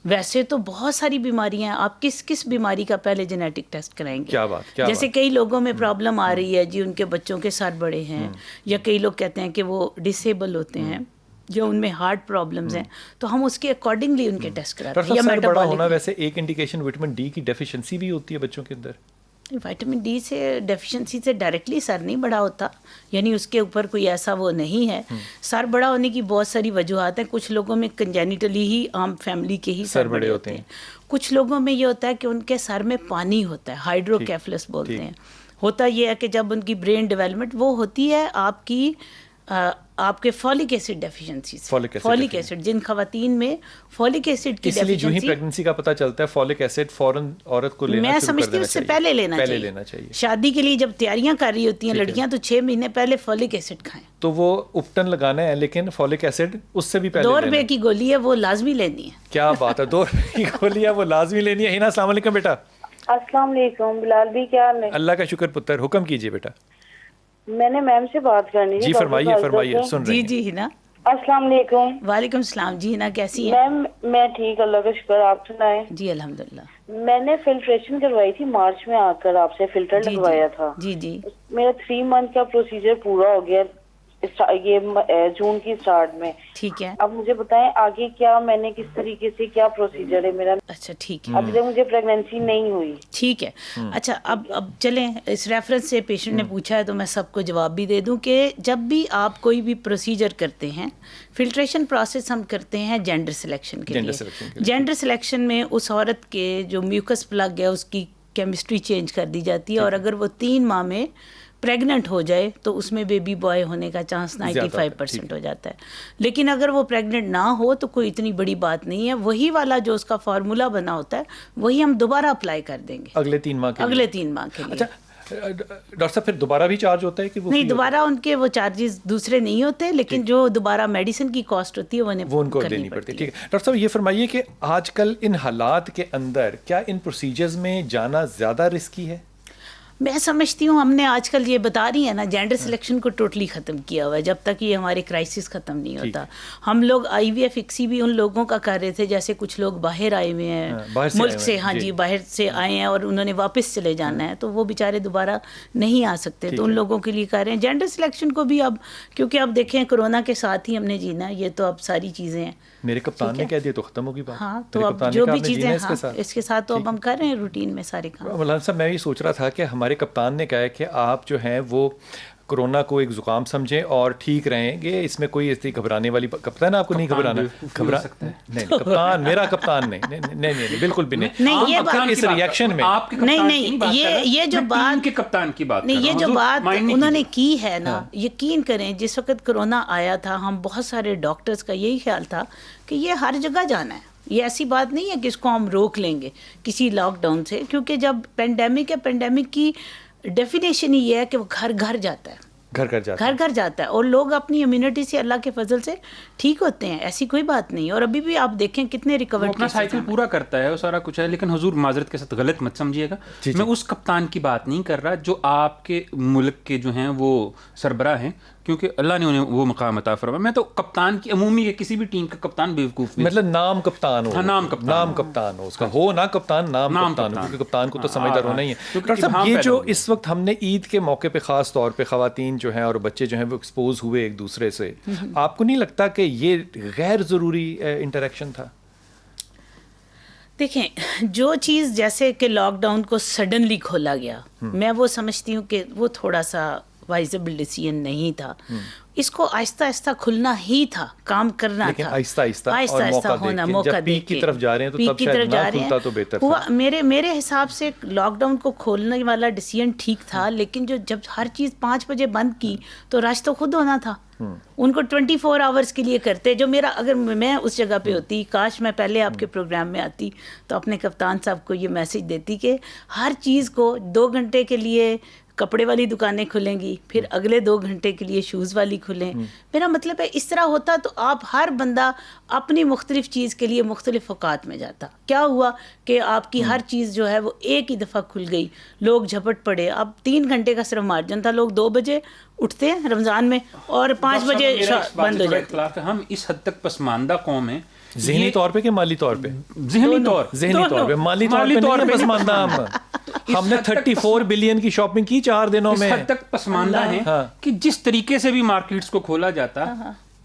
ویسے تو بہت ساری بیماریاں ہیں. آپ کس بیماری کا پہلے جینیٹک ٹیسٹ کرائیں گے؟ کیا بات. جیسے کئی لوگوں میں پرابلم آ رہی ہے جی، ان کے بچوں کے سر بڑے ہیں، یا کئی لوگ کہتے ہیں کہ وہ ڈسیبل ہوتے ہیں، جو ان میں ہارٹ پرابلمز ہیں تو ہم اس کے اکارڈنگلی ان کے ٹیسٹ کراتے ہیں. یا سر بڑا ہونا میٹابولک ویسے ایک انڈیکیشن وٹامن ڈی کی ڈیفیشنسی بھی ہوتی ہے بچوں کے اندر. وٹامن ڈی سے ڈیفیشنسی سے ڈائریکٹلی سر نہیں بڑا ہوتا, یعنی اس کے اوپر کوئی ایسا وہ نہیں ہے. سر بڑا ہونے کی بہت ساری وجوہات ہیں. کچھ لوگوں میں کنجینیٹلی ہی عام فیملی کے ہی سر بڑے ہوتے ہیں. کچھ لوگوں میں یہ ہوتا ہے کہ ان کے سر میں پانی ہوتا ہے, ہائیڈروکیفلس بولتے ہیں. ہوتا یہ ہے کہ جب ان کی برین ڈیولپمنٹ وہ ہوتی ہے آپ کے فولک ایسڈ ڈیفیشنسی سے. فولک ایسڈ جن خواتین میں فولک ایسڈ کی اس لیے جو ہی ڈیفیشنسی پریگننسی کا پتہ چلتا ہے فولک ایسڈ فوراً عورت کو لینا میں شروع کر سمجھتی ہوں دینا اس سے چاہیے. پہلے لینا چاہیے. شادی کے لیے جب تیاریاں کر رہی ہوتی ہیں لڑکیاں تو 6 مہینے پہلے فولک ایسڈ کھائیں. تو وہ اپٹن لگانا ہے لیکن فولک ایسڈ اس سے بھی پہلے 2 روپے کی گولی ہے وہ لازمی لینی ہے. کیا بات ہے, 2 روپے کی گولی ہے وہ لازمی لینی ہے. ہینا السلام علیکم بیٹا. السلام علیکم بلال بھی, کیا حال ہے؟ اللہ کا شکر پتر, حکم کیجیے بیٹا. میں نے میم سے بات کرنی جی فرمائیے فرمائیے, سن رہے جی ہیں. جی ہنا. السلام علیکم. وعلیکم السلام. جی ہنا کیسی ہیں؟ میم میں ٹھیک, اللہ کا شکر, آپ سنائیں. جی الحمدللہ. میں نے فلٹریشن کروائی تھی مارچ میں, آ کر آپ سے فلٹر لگوایا تھا. جی جی میرا 3 منتھ کا پروسیجر پورا ہو گیا یہ جون کی اسٹارٹ میں. ٹھیک ہے. اب مجھے بتائیں آگے کیا میں نے کس طریقے سے کیا پروسیجر ہے میرا. اچھا ٹھیک ہے. ابھی تک مجھے پریگنینسی نہیں ہوئی. ٹھیک ہے. اچھا اب چلیں, اس ریفرنس سے پیشنٹ نے پوچھا ہے تو میں سب کو جواب بھی دے دوں کہ جب بھی آپ کوئی بھی پروسیجر کرتے ہیں, فلٹریشن پروسیس ہم کرتے ہیں جینڈر سلیکشن کے لیے. جینڈر سلیکشن میں اس عورت کے جو میوکس پلگ ہے اس کی کیمسٹری چینج کر دی جاتی ہے, اور اگر وہ 3 ماہ میں پریگننٹ ہو جائے تو اس میں بیبی بوائے ہونے کا چانس 95% ہو جاتا ہے. لیکن اگر وہ پریگننٹ نہ ہو تو کوئی اتنی بڑی بات نہیں ہے, وہی والا جو اس کا فارمولا بنا ہوتا ہے وہی ہم دوبارہ اپلائی کر دیں گے اگلے 3 ماہ کے لیے. اچھا ڈاکٹر صاحب, پھر دوبارہ بھی چارج ہوتا ہے کہ وہ نہیں, دوبارہ ان کے وہ چارجز دوسرے نہیں ہوتے, لیکن جو دوبارہ میڈیسن کی کاسٹ ہوتی ہے وہ ان کو دینی پڑتی ہے. ٹھیک ہے ڈاکٹر صاحب, یہ فرمائیے کہ آج کل ان حالات کے اندر کیا ان پروسیجرز میں جانا زیادہ رسکی ہے؟ میں سمجھتی ہوں ہم نے آج کل یہ بتا رہی ہیں نا, جینڈر سلیکشن کو ٹوٹلی ختم کیا ہوا ہے جب تک یہ ہمارے کرائسس ختم نہیں ہوتا. ہم لوگ آئی وی ایف اکسی بھی ان لوگوں کا کر رہے تھے جیسے کچھ لوگ باہر آئے ہوئے ہیں ملک سے, ہاں جی باہر سے آئے ہیں اور انہوں نے واپس چلے جانا ہے, تو وہ بیچارے دوبارہ نہیں آ سکتے, تو ان لوگوں کے لیے کر رہے ہیں. جینڈر سلیکشن کو بھی اب کیونکہ اب دیکھیں کرونا کے ساتھ ہی ہم نے جینا, یہ تو اب ساری چیزیں ہیں. میرے کپتان نے کہہ دیا تو ختم ہوگی بات. ہاں تو اب جو بھی چیزیں اس کے ساتھ تو اب ہم کر رہے ہیں روٹین میں سارے کام. مولانا صاحب میں یہ سوچ رہا تھا کہ ہمارے کپتان نے کہا ہے کہ آپ جو ہیں وہ کرونا کو ایک زکام سمجھیں اور ٹھیک رہیں گے, اس میں کوئی ایسی گھبرانے والی کپتان آپ کو نہیں گھبرانا. گھبرا سکتا ہے نہیں کپتان, میرا کپتان نہیں بالکل بھی نہیں. یہ بات اس ریئیکشن میں نہیں, یہ جو بات کے کپتان کی بات نہیں, یہ جو بات انہوں نے کی ہے نا, یقین کریں جس وقت کرونا آیا تھا ہم بہت سارے ڈاکٹرز کا یہی خیال تھا کہ یہ ہر جگہ جانا ہے, یہ ایسی بات نہیں ہے کہ اس کو ہم روک لیں گے کسی لاک ڈاؤن سے, کیونکہ جب پینڈیمک ہے, پینڈیمک کی ڈیفینیشن ہی یہ ہے کہ وہ گھر گھر جاتا ہے, گھر جاتا ہے, اور لوگ اپنی امیونٹی سے اللہ کے فضل سے ٹھیک ہوتے ہیں, ایسی کوئی بات نہیں. اور ابھی بھی آپ دیکھیں کتنے ریکور اپنا سائیکل پورا کرتا ہے, وہ سارا کچھ ہے. لیکن حضور معذرت کے ساتھ غلط مت سمجھیے گا, میں اس کپتان کی بات نہیں کر رہا جو آپ کے ملک کے جو ہیں وہ سربراہ ہیں, کیونکہ اللہ نے انہیں وہ مقام عطا فرمایا. میں تو کپتان کی عمومی کے کسی بھی ٹیم کا کپتان بیوقوف, مطلب نام کپتان ہو, نام کپتان ہو اس کا, ہو نہ کپتان, نام کپتان ہو, کیونکہ کپتان کو تو سمجھدار ہونا ہی ہے. ڈاکٹر صاحب یہ جو اس وقت ہم نے عید کے موقع پہ خاص طور پہ خواتین جو ہیں اور بچے جو ہیں وہ ایکسپوز ہوئے ایک دوسرے سے, آپ کو نہیں لگتا کہ یہ غیر ضروری انٹریکشن تھا؟ دیکھیں جو چیز جیسے کہ لاک ڈاؤن کو سڈنلی کھولا گیا, میں وہ سمجھتی ہوں کہ وہ تھوڑا سا وائزبل ڈیسیژن نہیں تھا. اس کو آہستہ آہستہ کھلنا ہی تھا, کام کرنا تھا, آہستہ ہونا, موقع دیکھ کے طرف جا رہے ہیں تو تب شاید نہ کھلتا تو بہتر تھا. میرے حساب سے لاک ڈاؤن کو کھولنے والا ڈیسیژن ٹھیک تھا, لیکن جب ہر چیز 5 بجے بند کی تو رش تو خود ہونا تھا. ان کو 24 آورس کے لیے کرتے, جو میرا اگر میں اس جگہ پہ ہوتی, کاش میں پہلے آپ کے پروگرام میں آتی تو اپنے کپتان صاحب کو یہ میسج دیتی کہ ہر چیز کو 2 گھنٹے کے لیے کپڑے والی دکانیں کھلیں گی, پھر اگلے 2 گھنٹے کے لیے شوز والی کھلیں. میرا مطلب ہے اس طرح ہوتا تو آپ ہر بندہ اپنی مختلف چیز کے لیے مختلف اوقات میں جاتا. کیا ہوا کہ آپ کی ہر چیز جو ہے وہ ایک ہی دفعہ کھل گئی, لوگ جھپٹ پڑے. اب 3 گھنٹے کا صرف مارجن تھا, لوگ 2 بجے اٹھتے ہیں رمضان میں اور 5 بجے بند ہو جاتے. ہم اس حد تک پسماندہ قوم ہیں, ذہنی طور پہ کہ مالی طور پہ؟ ذہنی طور پہ, مالی طور پہ پسماندہ. ہم نے 34 بلین کی شاپنگ کی 4 دنوں میں. اس حد تک پسماندہ ہیں کہ جس طریقے سے بھی مارکیٹس کو کھولا جاتا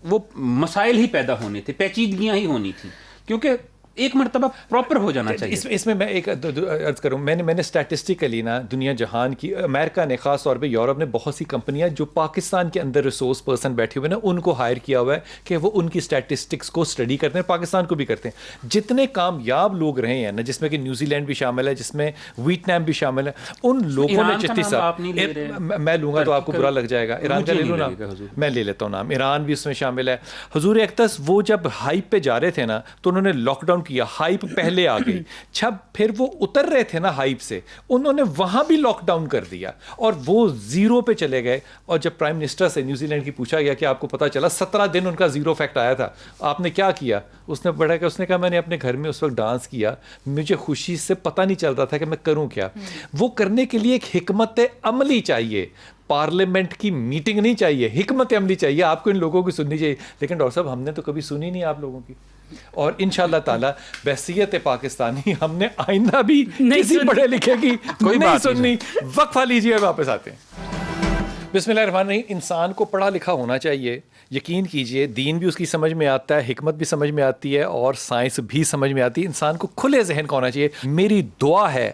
وہ مسائل ہی پیدا ہونے تھے, پیچیدگیاں ہی ہونی تھیں, کیونکہ ایک مرتبہ پراپر ہو جانا چاہیے. اس میں میں ایک عرض کروں, میں نے اسٹیٹسٹیکلی نا دنیا جہان کی, امریکہ نے خاص طور پہ, یورپ نے بہت سی کمپنیاں جو پاکستان کے اندر ریسورس پرسن بیٹھے ہوئے نا ان کو ہائر کیا ہوا ہے کہ وہ ان کی اسٹیٹسٹکس کو اسٹڈی کرتے ہیں, پاکستان کو بھی کرتے ہیں. جتنے کامیاب لوگ رہے ہیں نا, جس میں کہ نیوزی لینڈ بھی شامل ہے, جس میں ویتنام بھی شامل ہے, ان لوگوں نے چشتی صاحب, میں لوں گا تو آپ کو برا لگ جائے گا, ایران کا لے لوں نا, میں لے لیتا ہوں نام, ایران بھی اس میں شامل ہے. حضور اقدس وہ جب ہائپ پہ جا رہے تھے نا تو انہوں نے لاک ڈاؤن کیا, ہائپ پہلے آ گئی, جب پھر وہ اتر رہے تھے نا ہائپ سے, انہوں نے وہاں بھی لاک ڈاؤن کر دیا اور وہ زیرو پہ چلے گئے. اور جب پرائم منسٹر سے نیوزی لینڈ کی پوچھا گیا کہ آپ کو پتا چلا 17 دن ان کا زیرو فیکٹ آیا تھا, آپ نے کیا کیا, اس نے بڑھا کہ اس نے کہا میں نے اپنے گھر میں اس وقت ڈانس کیا, مجھے خوشی سے پتہ نہیں چل رہا تھا کہ میں کروں کیا. وہ کرنے کے لیے ایک حکمت عملی چاہیے, پارلیمنٹ کی میٹنگ نہیں چاہیے, حکمت عملی چاہیے. آپ کو ان لوگوں کی سننی چاہیے, لیکن ڈاکٹر صاحب ہم نے تو کبھی سنی نہیں آپ لوگوں کی, اور انشاءاللہ تعالیٰ بحثیت پاکستانی ہم نے آئندہ بھی کسی پڑھے لکھے کی کوئی بات سننی. وقفہ لیجیے, واپس آتے ہیں. بسم اللہ الرحمن الرحیم. انسان کو پڑھا لکھا ہونا چاہیے, یقین کیجئے دین بھی اس کی سمجھ میں آتا ہے, حکمت بھی سمجھ میں آتی ہے, اور سائنس بھی سمجھ میں آتی ہے. انسان کو کھلے ذہن کا ہونا چاہیے. میری دعا ہے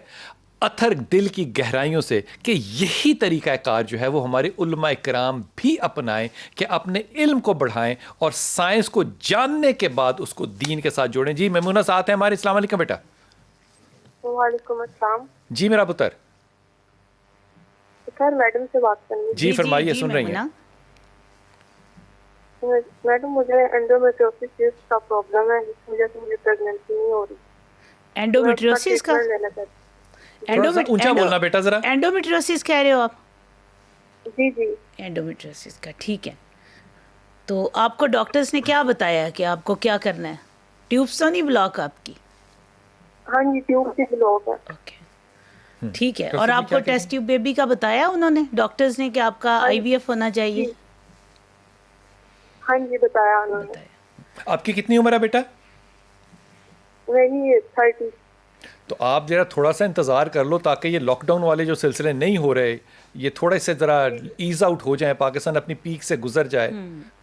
اتھر دل کی گہرائیوں سے کہ یہی طریقہ کار جو ہے وہ ہمارے علماء کرام بھی اپنائیں, کہ اپنے علم کو بڑھائیں اور سائنس کو جاننے کے بعد اس کو دین کے ساتھ جوڑیں. جی میمونہ ساتھ ہیں ہمارے. السلام علیکم بیٹا. وعلیکم السلام. جی میرا پتر. سر میڈم سے بات کرنی. جی فرمائیے, سن رہی ہیں. میڈم مجھے انڈومیٹریوسس کا پرابلم ہے, جس وجہ سے مجھے پریگننسی نہیں ہو رہی. انڈومیٹریوسس کا اونچا بولنا بیٹا ذرا. انڈومیٹریوسس کہہ رہے ہو آپ؟ جی جی انڈومیٹریوسس کا, ٹھیک ہے. تو آپ کو ڈاکٹرز نے کیا بتایا کہ آپ کو کیا کرنا ہے؟ ٹیوبس تو نہیں بلاک آپ کی؟ ہاں جی ٹیوب سے بلاک ہے. اوکے ٹھیک ہے. اور آپ کو ٹیسٹ ٹیوب بیبی کا بتایا انہوں نے, ڈاکٹرز نے, کہ آپ کا آئی وی ایف ہونا چاہیے؟ ہاں جی بتایا انہوں نے. آپ کی کتنی عمر ہے بیٹا؟ وہی 30. تو آپ ذرا تھوڑا سا انتظار کر لو تاکہ یہ لاک ڈاؤن والے جو سلسلے نہیں ہو رہے یہ تھوڑے سے ذرا ایز آؤٹ ہو جائیں, پاکستان اپنی پیک سے گزر جائے,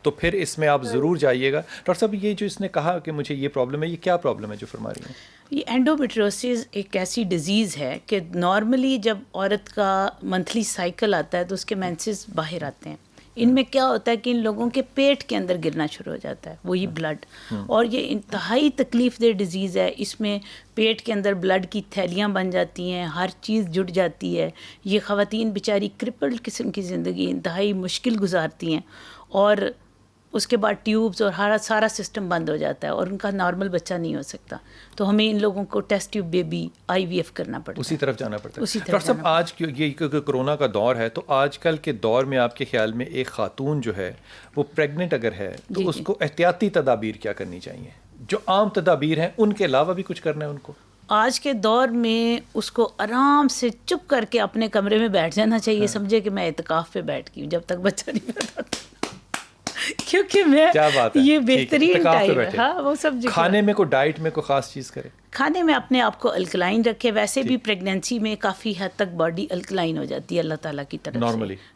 تو پھر اس میں آپ ضرور جائیے گا. ڈاکٹر صاحب یہ جو اس نے کہا کہ مجھے یہ پرابلم ہے, یہ کیا پرابلم ہے جو فرما رہی ہیں؟ یہ اینڈومیٹریوسس ایک ایسی ڈیزیز ہے کہ نارملی جب عورت کا منتھلی سائیکل آتا ہے تو اس کے مینسز باہر آتے ہیں. ان میں کیا ہوتا ہے کہ ان لوگوں کے پیٹ کے اندر گرنا شروع ہو جاتا ہے وہی بلڈ, اور یہ انتہائی تکلیف دہ ڈیزیز ہے. اس میں پیٹ کے اندر بلڈ کی تھیلیاں بن جاتی ہیں, ہر چیز جٹ جاتی ہے. یہ خواتین بیچاری کرپلڈ قسم کی زندگی انتہائی مشکل گزارتی ہیں, اور اس کے بعد ٹیوبز اور سارا سسٹم بند ہو جاتا ہے, اور ان کا نارمل بچہ نہیں ہو سکتا. تو ہمیں ان لوگوں کو ٹیسٹ ٹیوب بیبی آئی وی ایف کرنا پڑتا ہے, اسی طرف جانا پڑتا ہے. ڈاکٹر صاحب آج یہ کرونا کا دور ہے, تو آج کل کے دور میں آپ کے خیال میں ایک خاتون جو ہے وہ پریگننٹ اگر ہے تو اس کو احتیاطی تدابیر کیا کرنی چاہیے؟ جو عام تدابیر ہیں ان کے علاوہ بھی کچھ کرنا ہے ان کو؟ آج کے دور میں اس کو آرام سے چپ کر کے اپنے کمرے میں بیٹھ جانا چاہیے. سمجھے کہ میں اعتکاف پہ بیٹھ گئی ہوں جب تک بچہ نہیں پیدا ہوتا, کیونکہ میں یہ بہترین ٹائم ہے. ہاں وہ سب کھانے میں کوئی ڈائٹ میں کوئی خاص چیز کرے, کھانے میں اپنے آپ کو الکلائن رکھے. ویسے بھی پریگنینسی میں کافی حد تک باڈی الکلائن ہو جاتی ہے اللہ تعالیٰ کی طرف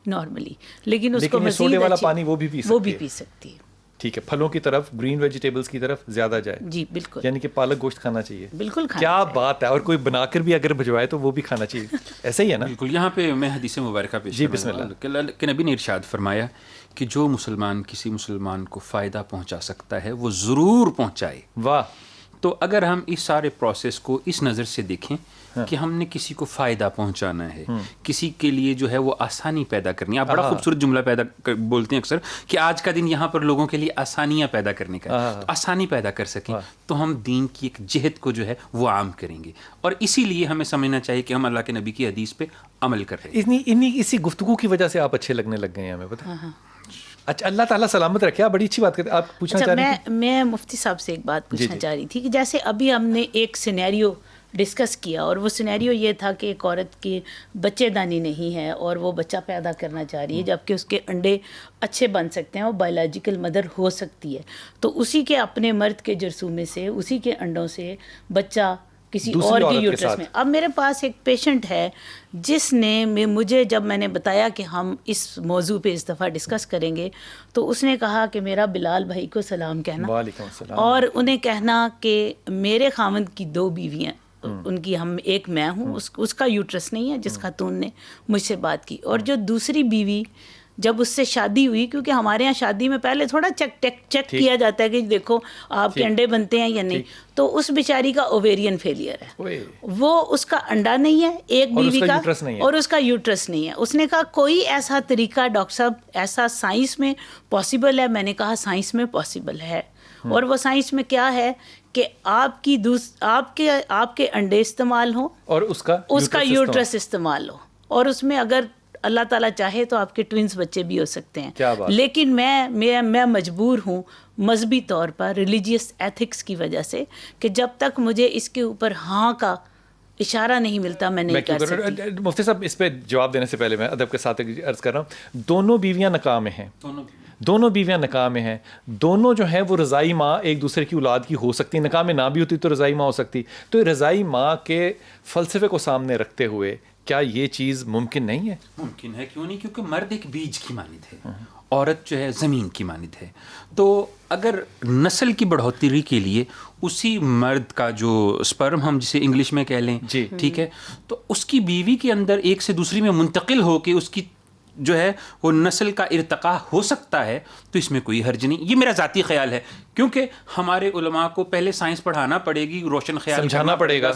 نارملی, لیکن اس کو مزید سوڈے والا پانی وہ بھی پی سکتی ہے. ٹھیک ہے, پھلوں کی طرف, گرین ویجیٹیبلز کی طرف زیادہ جائے. جی بالکل, یعنی کہ پالک گوشت کھانا چاہیے. بالکل کیا بات ہے, اور کوئی بنا کر بھی اگر بھجوائے تو وہ بھی کھانا چاہیے, ایسا ہی ہے نا؟ بالکل. یہاں پہ میں حدیث مبارکہ پیش کروں. بسم اللہ. کہ نبی نے ارشاد فرمایا کہ جو مسلمان کسی مسلمان کو فائدہ پہنچا سکتا ہے وہ ضرور پہنچائے. واہ. تو اگر ہم اس سارے پروسیس کو اس نظر سے دیکھیں کہ ہم نے کسی کو فائدہ پہنچانا ہے, کسی کے لیے جو ہے وہ آسانی پیدا کرنی ہے. آپ بڑا خوبصورت جملہ بولتے ہیں اکثر کہ آج کا دن یہاں پر لوگوں کے لیے آسانیاں پیدا کرنے کا, آسانی پیدا کر سکیں تو ہم دین کی ایک جہت کو جو ہے وہ عام کریں گے. اور اسی لیے ہمیں سمجھنا چاہیے کہ ہم اللہ کے نبی کی حدیث پہ عمل کر رہے ہیں. اسی گفتگو کی وجہ سے آپ اچھے لگنے لگ گئے ہیں, ہمیں پتہ. اچھا, اللہ تعالیٰ سلامت رکھے. آپ بڑی اچھی بات کرتے ہیں. آپ پوچھنا چاہ رہی تھیں؟ میں مفتی صاحب سے ایک بات پوچھنا چاہ رہی تھی کہ جیسے ابھی ہم نے ایک سینیریو ڈسکس کیا, اور وہ سینیریو یہ تھا کہ ایک عورت کی بچے دانی نہیں ہے اور وہ بچہ پیدا کرنا چاہ رہی ہے, جبکہ اس کے انڈے اچھے بن سکتے ہیں, وہ بایولوجیکل مدر ہو سکتی ہے. تو اسی کے اپنے مرد کے جرثومے سے, اسی کے انڈوں سے بچہ کسی اور کے یوٹرس میں. اب میرے پاس ایک پیشنٹ ہے جس نے مجھے جب میں نے بتایا کہ ہم اس موضوع پہ اس دفعہ ڈسکس کریں گے تو اس نے کہا کہ میرا بلال بھائی کو سلام کہنا, وعلیکم السلام, اور انہیں کہنا کہ میرے خاوند کی 2 بیویاں, ان کی ایک میں ہوں, اس کا یوٹرس نہیں ہے جس خاتون نے مجھ سے بات کی, اور جو دوسری بیوی جب اس سے شادی ہوئی, کیونکہ ہمارے ہاں شادی میں پہلے تھوڑا چیک کیا جاتا ہے کہ دیکھو آپ کے انڈے بنتے ہیں یا نہیں, تو اس بیچاری کا اوویرین فیلئر ہے, وہ اس کا انڈا نہیں ہے ایک بیوی کا, اور اس کا یوٹرس نہیں ہے. اس نے کہا کوئی ایسا طریقہ ڈاکٹر صاحب ایسا سائنس میں پاسبل ہے؟ میں نے کہا سائنس میں پاسبل ہے, اور وہ سائنس میں کیا ہے کہ آپ کے انڈے استعمال ہوں اور اس کا یوٹرس استعمال ہو, اور اس میں اگر اللہ تعالیٰ چاہے تو آپ کے ٹوئنز بچے بھی ہو سکتے ہیں. لیکن میں مجبور ہوں مذہبی طور پر, ریلیجیس ایتھکس کی وجہ سے, کہ جب تک مجھے اس کے اوپر ہاں کا اشارہ نہیں ملتا میں نہیں کر سکتی. مفتی صاحب اس پہ جواب دینے سے پہلے میں ادب کے ساتھ عرض کر رہا ہوں, دونوں بیویاں نکاح میں ہیں, دونوں جو ہیں وہ رضائی ماں ایک دوسرے کی اولاد کی ہو سکتی, نکاح میں نہ بھی ہوتی تو رضائی ماں ہو سکتی. تو رضائی ماں کے فلسفے کو سامنے رکھتے ہوئے کیا یہ چیز ممکن نہیں ہے؟ ممکن ہے, کیوں نہیں, کیونکہ مرد ایک بیج کی مانند ہے, عورت جو ہے زمین کی مانند ہے. تو اگر نسل کی بڑھوتری کے لیے اسی مرد کا جو سپرم ہم جسے انگلش میں کہہ لیں, ٹھیک ہے, تو اس کی بیوی کے اندر ایک سے دوسری میں منتقل ہو کے اس کی جو ہے وہ نسل کا ارتقاء ہو سکتا ہے, تو اس میں کوئی حرج نہیں. یہ میرا ذاتی خیال ہے, کیونکہ ہمارے علماء کو پہلے سائنس پڑھانا پڑے گی, روشن خیال سمجھانا پڑے گا,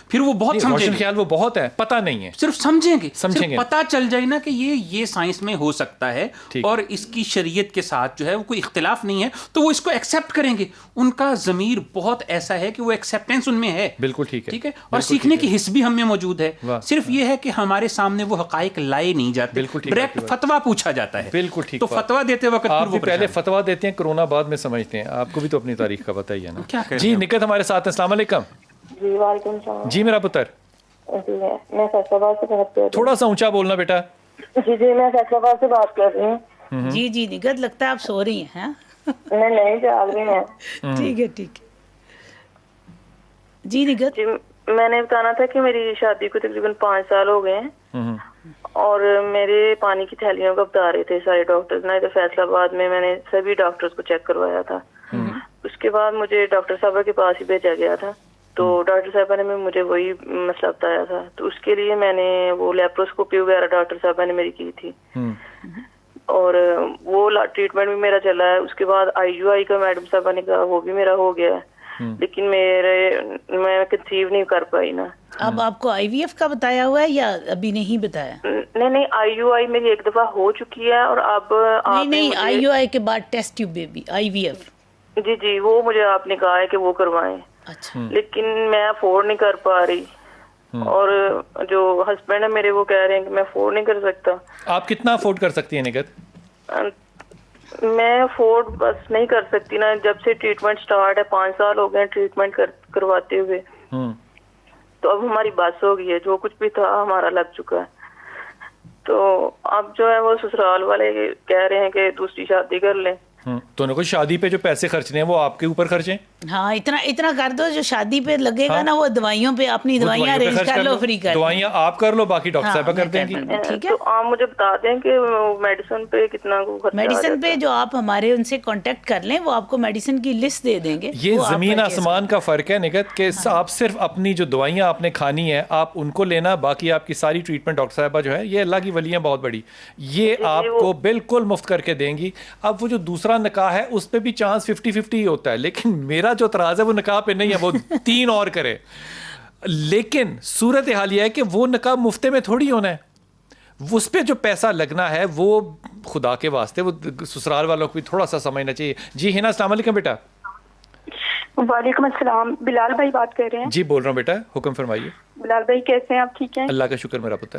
پھر وہ بہت سمجھیں گے. روشن خیال وہ بہت ہے, پتہ نہیں ہے, صرف سمجھیں گے, پتہ چل جائے نا کہ یہ سائنس میں ہو سکتا ہے اور اس کی شریعت کے ساتھ جو ہے وہ کوئی اختلاف نہیں ہے, تو وہ اس کو ایکسیپٹ کریں گے. ان کا ضمیر بہت ایسا ہے کہ وہ ایکسیپٹنس ان میں ہے. بالکل ٹھیک ہے, اور سیکھنے کی حس بھی ہم میں موجود ہے. صرف یہ ہے کہ ہمارے سامنے وہ حقائق لائے نہیں جاتے, ڈائریکٹ فتویٰ پوچھا جاتا ہے. بالکل ٹھیک. تو فتویٰ دیتے وقت آپ بھی پہلے فتویٰ دیتے ہیں, کرونا بعد میں سمجھتے ہیں. آپ کو بھی تو اپنی تاریخ کا پتہ ہی ہے نا. جی نکت ہمارے ساتھ ہیں, السلام علیکم. جی وعلیکم السلام. جی میرا پتر, میں فیصل آباد سے بات کر رہی ہوں. تھوڑا سا اونچا بولنا بیٹا. جی میں فیصل آباد سے بات کر رہی ہوں. جی نکت لگتا ہے آپ سو رہی ہیں. نہیں جاگ رہی ہیں. ٹھیک ہے. جی نکت. جی میں نے بتانا تھا کہ میری شادی کو تقریباً 5 سال ہو گئے ہیں, اور میرے پانی کی تھیلیوں کا بتا رہے تھے سارے ڈاکٹرز نے. تو فیصل آباد میں نے سبھی ڈاکٹرز کو چیک کروایا تھا. اس کے بعد مجھے ڈاکٹر صاحبہ کے پاس ہی بھیجا گیا تھا. تو ڈاکٹر صاحبہ نے مجھے وہی مسئلہ بتایا تھا. تو اس کے لیے میں نے وہ لیپروسکوپی وغیرہ ڈاکٹر صاحبہ نے میری کی تھی, اور وہ ٹریٹمنٹ بھی میرا چلا ہے. اس کے بعد IUI کا میڈم صاحبہ نے کہا وہ بھی میرا ہو گیا ہے, لیکن میں کنسیو نہیں کر پائی نا. اب آپ کو IVF کا بتایا ہوا ہے یا ابھی نہیں بتایا؟ نہیں IUI میری ایک دفعہ ہو چکی ہے, اور اب نہیں IUI کے بعد ٹیسٹ ٹیوب بیبی IVF. جی وہ مجھے آپ نے کہا ہے کہ وہ کروائیں. اچھا. لیکن میں افورڈ نہیں کر پا رہی, اور جو ہسبینڈ ہے میرے وہ کہہ رہے ہیں کہ میں افورڈ نہیں کر سکتا. آپ کتنا افورڈ کر سکتی ہیں نکت؟ میں افورڈ بس نہیں کر سکتی نا. جب سے ٹریٹمنٹ سٹارٹ ہے 5 سال ہو گئے ٹریٹمنٹ کرواتے ہوئے, تو اب ہماری بس ہو گئی ہے. جو کچھ بھی تھا ہمارا لگ چکا ہے. تو اب جو ہے وہ سسرال والے کہہ رہے ہیں کہ دوسری شادی کر لیں. تو کوئی شادی پہ جو پیسے خرچنے ہیں وہ آپ کے اوپر خرچیں. ہاں اتنا کر دو جو شادی پہ لگے گا نا, وہ دوائیوں پہ اپنی دوائیاں ارینج کر لو, فری کر دوائیاں آپ کر لو, باقی ڈاکٹر صاحبہ کر دیں گی. ٹھیک ہے. تو آپ مجھے بتا دیں کہ میڈیسن پہ کتنا خرچہ. میڈیسن پہ جو آپ ہمارے ان سے کانٹیکٹ کر لیں, وہ آپ کو میڈیسن کی لسٹ دے دیں گے. یہ زمین آسمان کا فرق ہے نکت, کہ آپ صرف اپنی جو دوائیاں آپ نے کھانی ہے آپ ان کو لینا, باقی آپ کی ساری ٹریٹمنٹ ڈاکٹر صاحبہ جو ہے یہ اللہ کی ولیاں بہت بڑی, یہ آپ کو بالکل مفت کر کے دیں گی. اب وہ جو دوسرا نکاح ہے اس پہ بھی چانس 50-50 ہی ہوتا ہے, لیکن میرا جو اعتراض ہے وہ نکاح پہ نہیں ہے, وہ 3 اور کرے. لیکن صورت حال یہ ہے کہ وہ نکاح مفتے میں تھوڑی ہونا ہے, اس پہ جو پیسہ لگنا ہے وہ خدا کے واسطے وہ سسرال والوں کو بھی تھوڑا سا سمجھنا چاہیے. جی ہنا السلام علیکم بیٹا. وعلیکم السلام. بلال بھائی بات کر رہے ہیں؟ جی بول رہا ہوں بیٹا, حکم فرمائیے. بلال بھائی کیسے ہیں آپ؟ ٹھیک ہیں اللہ کا شکر میرا پتر.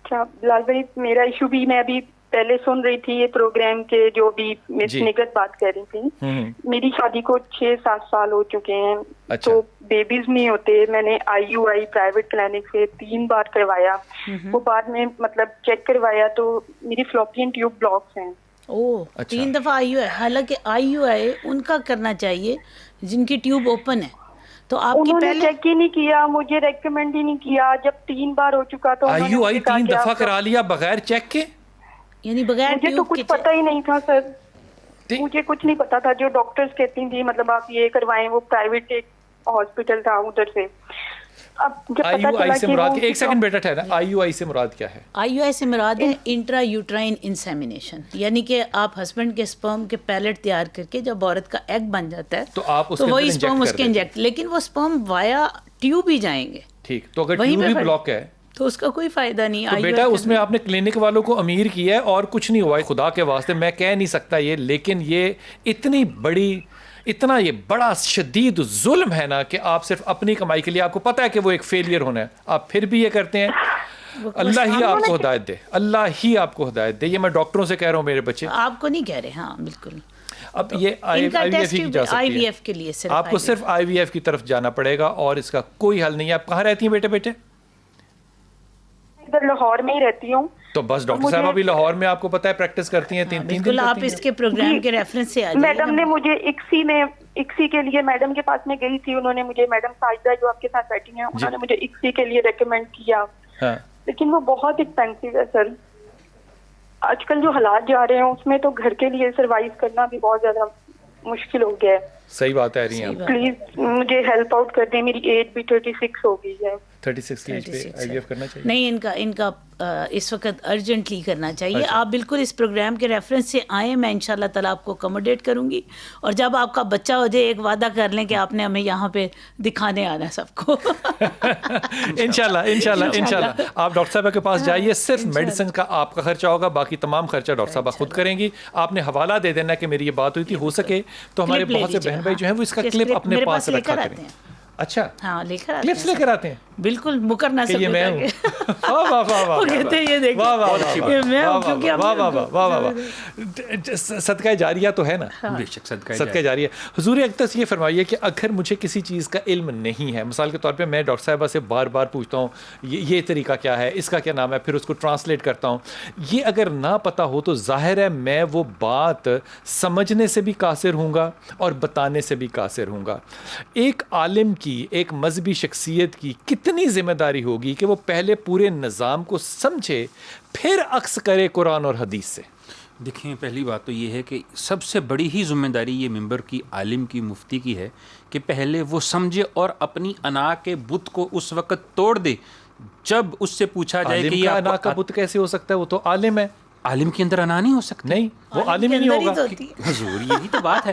اچھا بلال بھائی میرا ایشو بھی میں ابھی پہلے سن رہی تھی یہ پروگرام کے جو بھی نگت بات کر رہی تھی. میری شادی کو 6-7 سال ہو چکے ہیں, تو بیبیز نہیں ہوتے. میں نے IUI پرائیویٹ کلینک سے 3 بار کروایا, وہ بعد میں مطلب چیک کروایا تو میری فلوپین ٹیوب بلاکس ہیں. 3 دفعہ IUI. حالانکہ IUI ان کا کرنا چاہیے جن کی ٹیوب اوپن ہے, تو آپ کی انہوں نے پہلے چیک ہی نہیں کیا, مجھے ریکمینڈ ہی نہیں کیا. جب 3 بار ہو چکا تو آئی یو آئی 3 دفعہ کرا لیا بغیر چیک کے, یعنی بغیر مجھے تو ٹیوب کچھ کے پتہ ہی نہیں تھا سر, مجھے کچھ نہیں پتا تھا. جو ڈاکٹرز کہتی تھی مطلب آپ یہ کروائیں, وہ پرائیویٹ ایک ہاسپٹل تھا ادھر سے. اب جب آئی پتا یو آئی چلا سے کہ مراد, وہ ایک سیکنڈ بیٹا ٹھہرا, آئی یو آئی سے مراد کیا ہے؟ آئی یو آئی سے مراد ہے انٹرا یوٹرائن انسیمینیشن, یعنی کہ آپ ہسبینڈ کے سپرم کے پیلٹ تیار کر کے جب عورت کا ایگ بن جاتا ہے تو آپ اس تو کے وہی اندر سپرم انجیکٹ اس کر کے دیتے انجیکٹ, لیکن وہ سپرم وایا ٹیوب ہی جائیں گے. ٹھیک, تو اگر وہیں ٹیوب پہ ہی بلاک ہے تو اس کا کوئی فائدہ نہیں. تو بیٹا اس میں آپ نے کلینک والوں کو امیر کیا ہے اور کچھ نہیں ہوا ہے. خدا کے واسطے میں کہہ نہیں سکتا یہ, لیکن یہ اتنا یہ بڑا شدید ظلم ہے نا کہ آپ صرف اپنی کمائی کے لیے, آپ کو پتہ ہے کہ وہ ایک فیلئر ہونا ہے, آپ پھر بھی یہ کرتے ہیں. اللہ ہی آپ کو ہدایت دے, اللہ ہی آپ کو ہدایت دے. یہ میں ڈاکٹروں سے کہہ رہا ہوں میرے بچے, آپ کو نہیں کہہ رہے. ہاں بالکل. اب یہ آئی وی ایف کی جا سکتی ہے, کے لیے آپ کو صرف آئی وی ایف کی طرف جانا پڑے گا اور اس کا کوئی حل نہیں ہے. آپ کہاں رہتی ہیں بیٹے؟ ادھر لاہور میں ہی رہتی ہوں. تو بس ڈاکٹر صاحب ابھی لاہور میں آپ کو پتہ ہے پریکٹس کرتی ہیں 3 دن. بالکل, آپ اس کے پروگرام کے ریفرنس سے آ جائیے. میڈم نے مجھے اکسی کے لیے میڈم کے پاس میں گئی تھی, انہوں نے مجھے, میڈم ساجدہ جو آپ کے ساتھ بیٹھی ہیں, انہوں نے مجھے اکسی کے لیے ریکمینڈ کیا, لیکن وہ بہت ایکسپینسو ہے سر. آج کل جو حالات جا رہے ہیں اس میں تو گھر کے لیے سروائیو کرنا بھی بہت زیادہ مشکل ہو گیا ہے. صحیح بات ہے رہی ہیں, پلیز مجھے ہیلپ آؤٹ کر دیں. میری ایج بھی 36 ہو گئی ہے. 36 کی ایج پہ آئی وی ایف کرنا چاہیے. نہیں, ان کا اس وقت ارجنٹلی کرنا چاہیے. آپ بالکل اس پروگرام کے ریفرنس سے آئیں, میں انشاءاللہ تعالیٰ آپ کو اکوموڈیٹ کروں گی. اور جب آپ کا بچہ ہو جائے ایک وعدہ کر لیں کہ آپ نے ہمیں یہاں پہ دکھانے آنا ہے سب کو. انشاءاللہ آپ ڈاکٹر صاحبہ کے پاس جائیے, صرف میڈیسن کا آپ کا خرچہ ہوگا, باقی تمام خرچہ ڈاکٹر صاحبہ خود کریں گی. آپ نے حوالہ دے دینا کہ میری یہ بات ہوئی تھی, ہو سکے تو ہمارے بہت سے بہن بھائی جو ہیں وہ اس کا کلپ اپنے پاس رکھا کریں. اچھا, ہاں لے کر کلپس لے کر آتے ہیں, بالکل مکر نہ سکے. یہ میں ہوں. صدقہ جاریہ تو ہے نا, بے شک صدقہ جاریہ. حضور اقدس یہ فرمائیے کہ اگر مجھے کسی چیز کا علم نہیں ہے, مثال کے طور پہ میں ڈاکٹر صاحبہ سے بار بار پوچھتا ہوں یہ طریقہ کیا ہے, اس کا کیا نام ہے, پھر اس کو ٹرانسلیٹ کرتا ہوں, یہ اگر نہ پتہ ہو تو ظاہر ہے میں وہ بات سمجھنے سے بھی قاصر ہوں گا اور بتانے سے بھی قاصر ہوں گا. ایک عالم کی, ایک مذہبی شخصیت کی کتنی ذمہ داری ہوگی کہ وہ پہلے پورے نظام کو سمجھے پھر عکس کرے قرآن اور حدیث سے. دیکھیں, پہلی بات تو یہ ہے کہ سب سے بڑی ہی ذمہ داری یہ ممبر کی, عالم کی, مفتی کی ہے کہ پہلے وہ سمجھے اور اپنی انا کے بت کو اس وقت توڑ دے جب اس سے پوچھا جائے کہ یہ انا کا بت کیسے ہو سکتا ہے, وہ تو عالم ہے. عالم کے اندر انا نہیں ہو سکتی. نہیں, وہ عالم ہی نہیں ہوگا. حضور یہی تو بات ہے.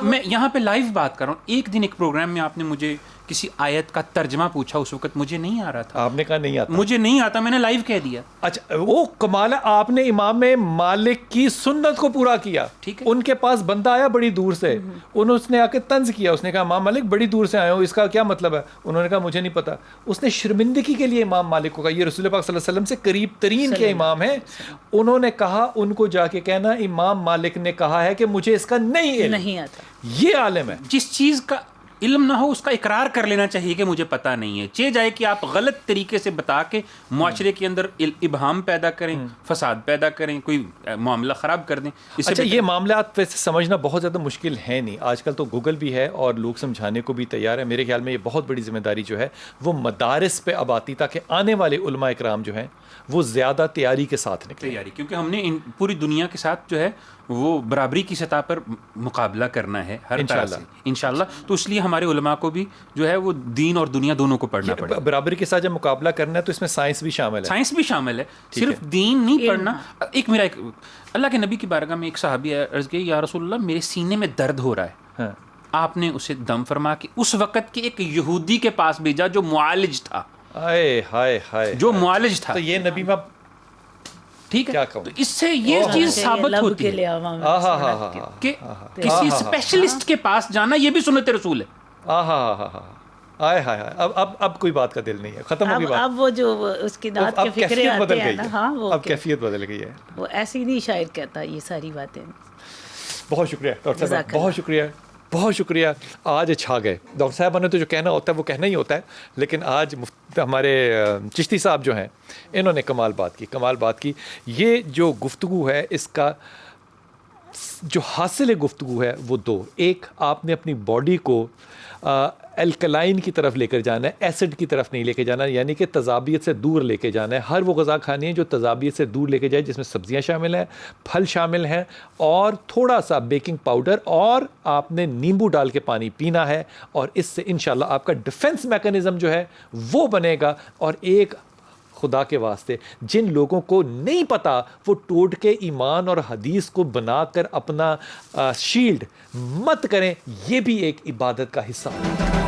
میں یہاں پہ لائیو بات کر رہا ہوں. ایک دن ایک پروگرام میں آپ نے مجھے کسی آیت کا ترجمہ پوچھا, اس وقت مجھے نہیں آ رہا تھا. آپ نے کہا نہیں آتا, مجھے نہیں آتا, میں نے لائیو کہہ دیا. اچھا, وہ کمال ہے, آپ نے امام مالک کی سنت کو پورا کیا. ٹھیک ہے, ان کے پاس بندہ آیا بڑی دور سے, اس نے آ کے طنز کیا, اس نے کہا امام مالک بڑی دور سے آئے ہو, اس کا کیا مطلب ہے؟ انہوں نے کہا مجھے نہیں پتا. اس نے شرمندگی کے لیے امام مالک کو کہا, یہ رسول پاک صلی اللہ علیہ وسلم سے قریب ترین کے امام ہیں. انہوں نے کہا ان کو جا کے کہنا امام مالک نے کہا ہے کہ مجھے اس کا نہیں آتا. یہ عالم ہے. جس چیز کا علم نہ ہو اس کا اقرار کر لینا چاہیے کہ مجھے پتہ نہیں ہے. چاہے جائے کہ آپ غلط طریقے سے بتا کے معاشرے کے اندر ابہام پیدا کریں, فساد پیدا کریں, کوئی معاملہ خراب کر دیں. اچھا, یہ معاملات ویسے سمجھنا بہت زیادہ مشکل ہے نہیں, آج کل تو گوگل بھی ہے اور لوگ سمجھانے کو بھی تیار ہے. میرے خیال میں یہ بہت بڑی ذمہ داری جو ہے وہ مدارس پہ اب آتی, تاکہ آنے والے علماء اکرام جو ہیں وہ زیادہ تیاری کے ساتھ نکلیں. کیونکہ ہم نے پوری دنیا کے ساتھ جو ہے وہ برابری کی سطح پر مقابلہ کرنا ہے ہر طرح سے انشاءاللہ. تو اس لیے ہمارے علماء کو بھی جو ہے وہ دین اور دنیا دونوں کو پڑھنا پڑے. برابری کے ساتھ جب مقابلہ کرنا ہے تو اس میں سائنس بھی شامل ہے. سائنس بھی شامل ہے, صرف دین نہیں پڑھنا. ایک اللہ کے نبی کی بارگاہ میں ایک صحابی عرض کی, یا رسول اللہ میرے سینے میں درد ہو رہا ہے. آپ نے اسے دم فرما کے اس وقت کے ایک یہودی کے پاس بھیجا جو معالج تھا. جو معالج تھا, تو یہ نبی میں ٹھیک ہے, تو اس سے یہ چیز ثابت ہوتی ہے کہ کسی اسپیشلسٹ کے پاس جانا یہ بھی سنت رسول ہے. اب کوئی بات کا دل نہیں ہے, ختم ہو گئی بات. اب وہ جو اس کی داد کے فکرے آتے ہیں نا, ہاں وہ اب کیفیت بدل گئی ہے. وہ ایسی نہیں شاعر کہتا یہ ساری باتیں. بہت شکریہ ڈاکٹر صاحب, بہت شکریہ, بہت شکریہ. آج چھا گئے. ڈاکٹر صاحبہ نے تو جو کہنا ہوتا ہے وہ کہنا ہی ہوتا ہے, لیکن آج ہمارے چشتی صاحب جو ہیں انہوں نے کمال بات کی. یہ جو گفتگو ہے اس کا جو حاصل گفتگو ہے وہ دو. ایک, آپ نے اپنی باڈی کو الکلائن کی طرف لے کر جانا ہے, ایسڈ کی طرف نہیں لے کے جانا, یعنی کہ تذابیت سے دور لے کے جانا ہے. ہر وہ غذا کھانی ہے جو تذابیت سے دور لے کے جائے, جس میں سبزیاں شامل ہیں, پھل شامل ہیں, اور تھوڑا سا بیکنگ پاؤڈر, اور آپ نے نیمبو ڈال کے پانی پینا ہے, اور اس سے انشاءاللہ آپ کا ڈیفنس میکانزم جو ہے وہ بنے گا. اور ایک, خدا کے واسطے جن لوگوں کو نہیں پتا وہ ٹوٹ کے ایمان اور حدیث کو بنا کر اپنا شیلڈ مت کریں, یہ بھی ایک عبادت کا حصہ ہے.